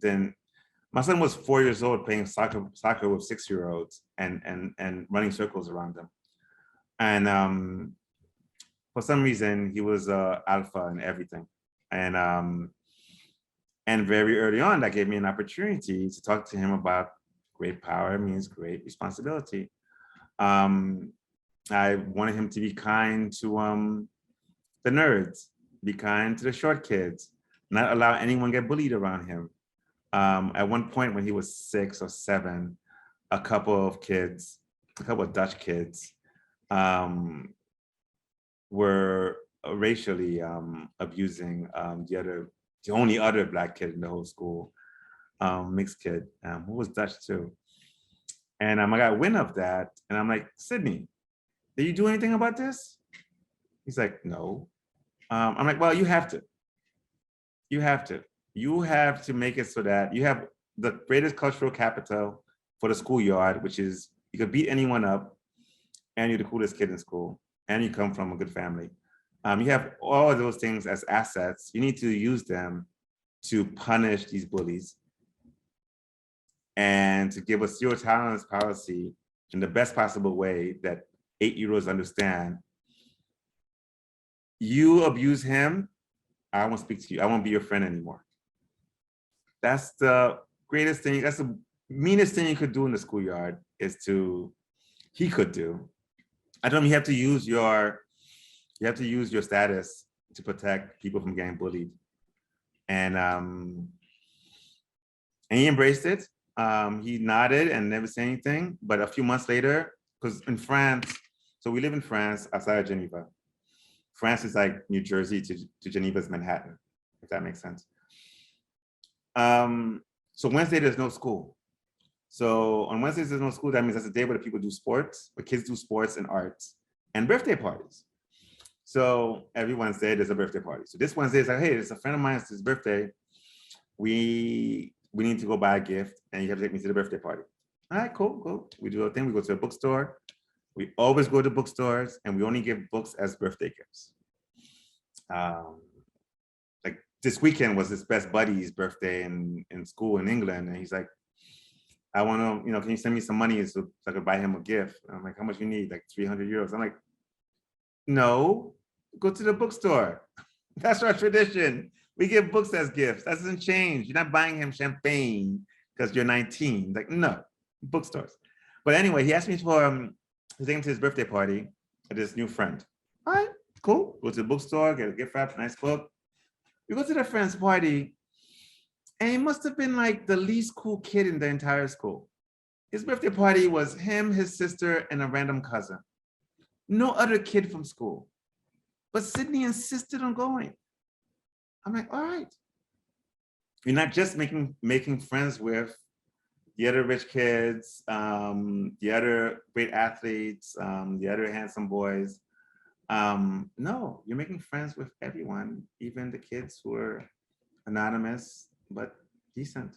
than my son was 4 years old playing soccer with 6-year-olds and running circles around them. And for some reason, he was alpha in everything. And very early on, that gave me an opportunity to talk to him about great power means great responsibility. I wanted him to be kind to the nerds, be kind to the short kids, not allow anyone get bullied around him. At one point when he was 6 or 7, a couple of Dutch kids were racially abusing the only other Black kid in the whole school, mixed kid, who was Dutch too. And I got wind of that, and I'm like, Sydney, did you do anything about this? He's like, no. I'm like, well, you have to. You have to make it so that you have the greatest cultural capital for the schoolyard, which is you could beat anyone up, and you're the coolest kid in school, and you come from a good family. You have all of those things as assets. You need to use them to punish these bullies and to give a zero tolerance policy in the best possible way that 8-year-olds understand. You abuse him, I won't speak to you. I won't be your friend anymore. That's the greatest thing. That's the meanest thing you could do in the schoolyard he could do. I told him you have to use your status to protect people from getting bullied. And he embraced it. He nodded and never said anything. But a few months later, because in France, so we live in France outside of Geneva. France is like New Jersey to Geneva's Manhattan, if that makes sense. So Wednesday, there's no school. So on Wednesdays, there's no school. That means that's a day where the people do sports, where kids do sports and arts and birthday parties. So every Wednesday, there's a birthday party. So this Wednesday is like, hey, it's a friend of mine, it's his birthday. We need to go buy a gift, and you have to take me to the birthday party. All right, cool. We do a thing. We go to a bookstore. We always go to bookstores, and we only give books as birthday gifts. Like this weekend was his best buddy's birthday in school in England, and he's like, I want to, can you send me some money so I could buy him a gift? And I'm like, how much you need? Like 300 euros. I'm like, no, go to the bookstore. That's our tradition. We give books as gifts. That doesn't change. You're not buying him champagne because you're 19. Like, no, bookstores. But anyway, he asked me for to take him to his birthday party with his new friend. All right, cool. Go to the bookstore, get a gift wrap, nice book. We go to the friend's party, and he must have been like the least cool kid in the entire school. His birthday party was him, his sister, and a random cousin. No other kid from school. But Sydney insisted on going. I'm like, all right. you're not just making friends with the other rich kids, the other great athletes, the other handsome boys. No, you're making friends with everyone, even the kids who are anonymous but decent.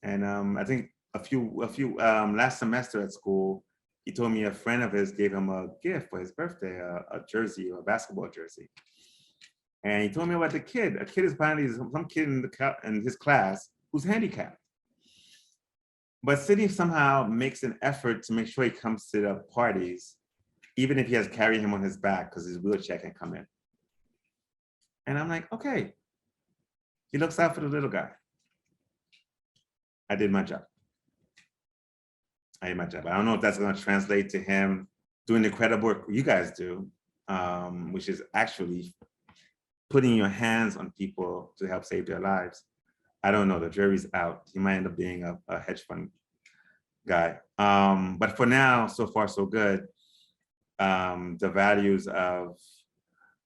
And I think a few last semester at school, he told me a friend of his gave him a gift for his birthday, a jersey or a basketball jersey. And he told me about the kid. A kid is apparently some kid in his class who's handicapped. But Sydney somehow makes an effort to make sure he comes to the parties, even if he has to carry him on his back because his wheelchair can't come in. And I'm like, okay. He looks out for the little guy. I did my job. I did my job. I don't know if that's going to translate to him doing the incredible work you guys do, which is actually putting your hands on people to help save their lives. I don't know. The jury's out. He might end up being a hedge fund guy. But for now, so far, so good. The values of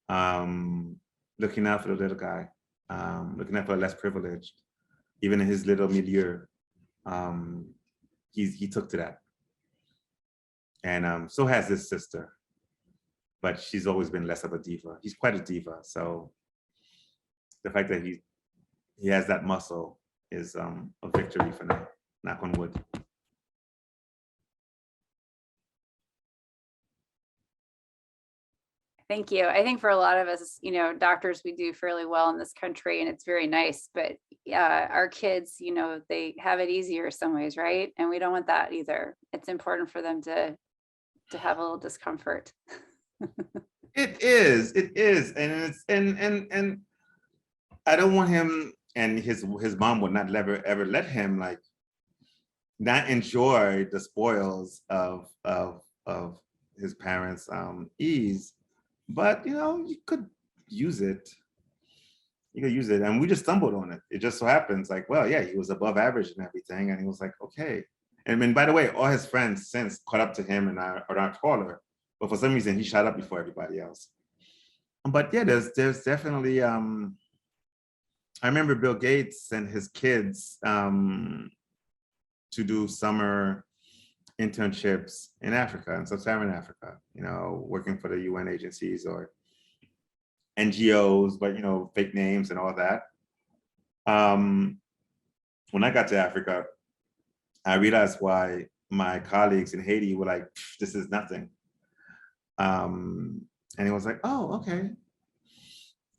looking out for the little guy, looking out for the less privileged, even in his little milieu, he took to that. And so has his sister, but she's always been less of a diva. He's quite a diva. So the fact that he has that muscle is a victory for now, knock on wood. Thank you. I think for a lot of us, you know, doctors, we do fairly well in this country and it's very nice, but our kids, you know, they have it easier some ways, right? And we don't want that either. It's important for them to have a little discomfort. It is, and it's and I don't want him, and his mom would not ever let him like not enjoy the spoils of his parents' ease. But you know, you could use it. You could use it, and we just stumbled on it. It just so happens, like, well, yeah, he was above average and everything, and he was like, okay. And then, by the way, all his friends since caught up to him and are not taller, but for some reason he shot up before everybody else. But yeah, there's definitely. I remember Bill Gates and his kids to do summer internships in Africa, in sub-Saharan Africa, you know, working for the UN agencies or NGOs, but, you know, fake names and all that. When I got to Africa, I realized why my colleagues in Haiti were like, this is nothing. And it was like, oh, okay.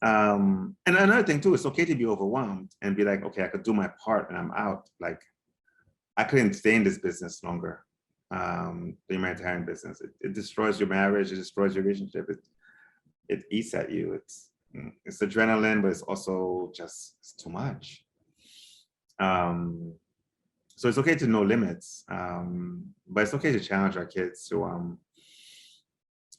And another thing too, it's okay to be overwhelmed and be like, okay, I could do my part and I'm out. Like, I couldn't stay in this business longer. The humanitarian business, it destroys your marriage, it destroys your relationship, it eats at you. It's adrenaline, but it's also just, it's too much. So it's okay to know limits, but it's okay to challenge our kids to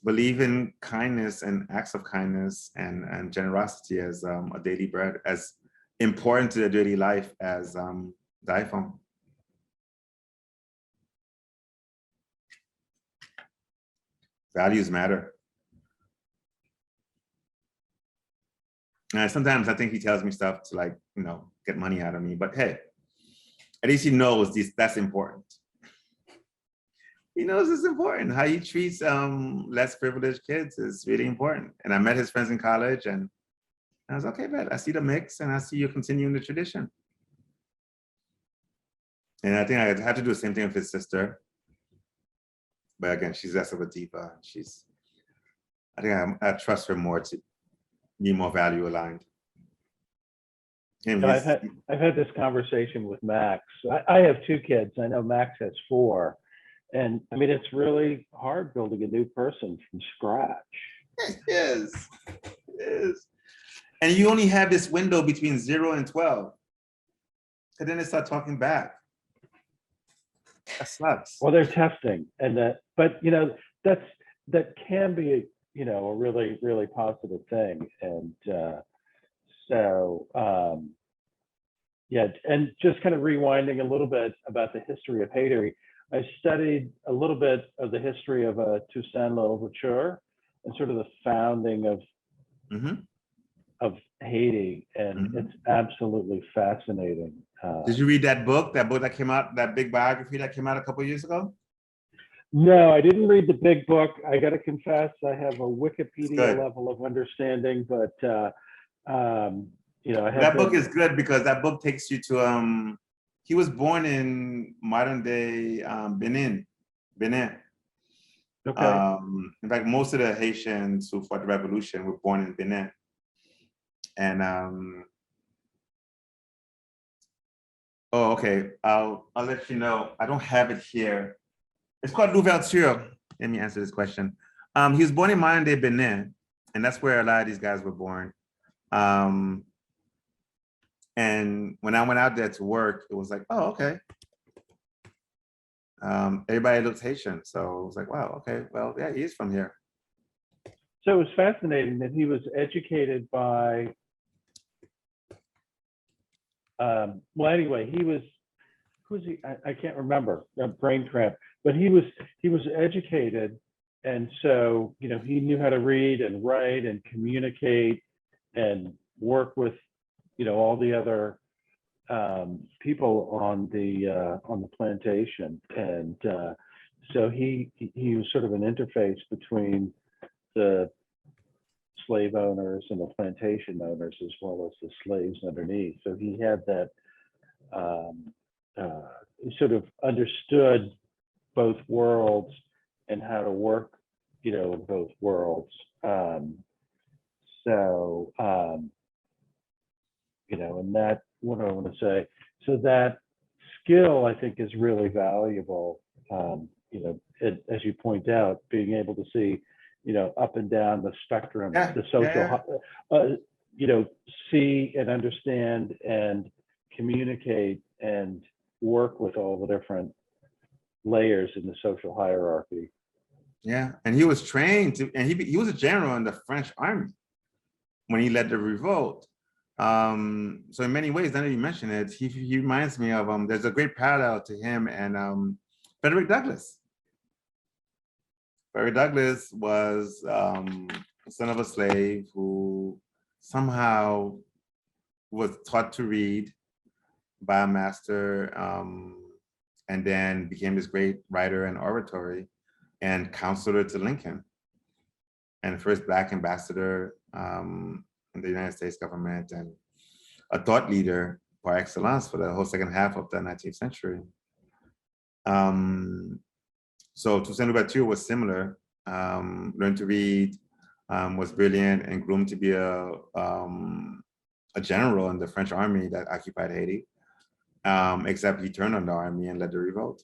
believe in kindness and acts of kindness and generosity as a daily bread, as important to their daily life as the iPhone. Values matter. And sometimes I think he tells me stuff to, like, you know, get money out of me, but hey, at least he knows that's important. He knows it's important. How he treats less privileged kids is really important. And I met his friends in college and I was okay, man, I see the mix and I see you continuing the tradition. And I think I had to do the same thing with his sister. But again, she's less of a diva. I think I trust her more to be more value aligned. I've had this conversation with Max. I have 2 kids. I know Max has 4. And I mean, it's really hard building a new person from scratch. It is. And you only have this window between 0 and 12. And then they start talking back. That sucks. Well, they're testing, but you know, that can be, you know, a really, really positive thing. And yeah, and just kind of rewinding a little bit about the history of Haiti, I studied a little bit of the history of Toussaint Louverture and sort of the founding of Haiti, and it's absolutely fascinating. Did you read that book that came out, that big biography that came out a couple of years ago? No, I didn't read the big book. I got to confess, I have a Wikipedia good. level of understanding, but you know, I have That book is good because that book takes you to he was born in modern day Benin. Okay. In fact, most of the Haitians who fought the revolution were born in Benin. And oh, okay. I'll let you know. I don't have it here. It's called Louverture. Let me answer this question. He was born in modern day Benin, and that's where a lot of these guys were born. And when I went out there to work, it was like, oh, okay. Everybody looks Haitian, so it was like, wow, okay, well, yeah, he is from here. So it was fascinating that he was educated by. Well, anyway, he was. Who's he? I can't remember. Brain cramp. But he was educated, and so you know he knew how to read and write and communicate and work with all the other people on the plantation, and so he was sort of an interface between the slave owners and the plantation owners as well as the slaves underneath. So he had that sort of understood both worlds and how to work in both worlds. And that, what I want to say, so that skill I think is really valuable. As you point out, being able to see up and down the spectrum, the social, see and understand and communicate and work with all the different layers in the social hierarchy. Yeah, and he was trained to, and he was a general in the French army when he led the revolt. So in many ways, now that you mention it, he reminds me of there's a great parallel to him and Frederick Douglass. Frederick Douglass was son of a slave who somehow was taught to read by a master, and then became this great writer and oratory and counselor to Lincoln, and first Black ambassador in the United States government, and a thought leader par excellence for the whole second half of the 19th century. So Toussaint Louverture was similar, learned to read, was brilliant, and groomed to be a general in the French army that occupied Haiti, except he turned on the army and led the revolt.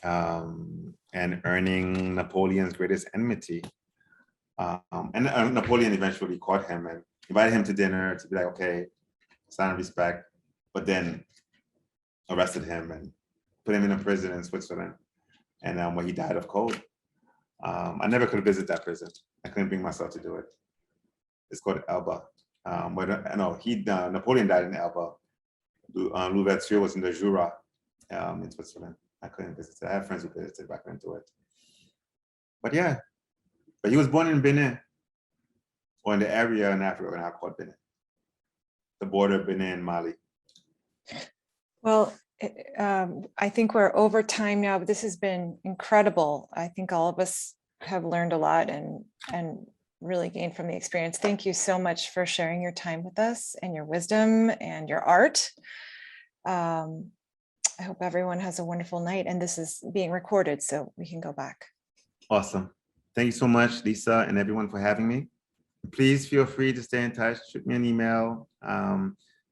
And earning Napoleon's greatest enmity. And Napoleon eventually caught him and invited him to dinner to be like, okay, sign of respect, but then arrested him and put him in a prison in Switzerland. And where he died of cold. I never could visit that prison. I couldn't bring myself to do it. It's called Elba. Napoleon died in Elba. Louverture was in the Jura in Switzerland. I couldn't visit it. I have friends who visited, but I couldn't do it. But yeah, but he was born in Benin, or in the area in Africa now called Benin, the border of Benin and Mali. Well, I think we're over time now, but this has been incredible. I think all of us have learned a lot and really gained from the experience. Thank you so much for sharing your time with us and your wisdom and your art. I hope everyone has a wonderful night, and this is being recorded so we can go back. Awesome. Thank you so much, Lisa, and everyone for having me. Please feel free to stay in touch, shoot me an email.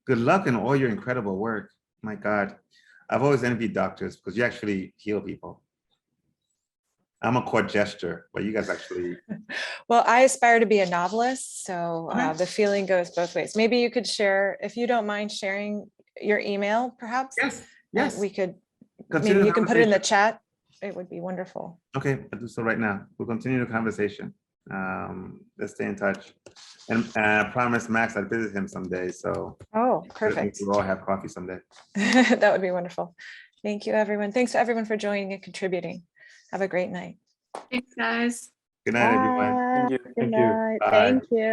Good luck in all your incredible work. My God, I've always envied doctors because you actually heal people. I'm a court gesture, but you guys actually. Well, I aspire to be a novelist, so the feeling goes both ways. Maybe you could share, if you don't mind sharing your email, perhaps. Yes. We could, maybe you can put it in the chat. It would be wonderful. Okay, I'll do so right now. We'll continue the conversation. Let's stay in touch. And I promise Max I'd visit him someday. So. Oh, perfect. We'll all have coffee someday. That would be wonderful. Thank you, everyone. Thanks to everyone for joining and contributing. Have a great night. Thanks, guys. Good night, everyone. Good night. Bye. Thank you.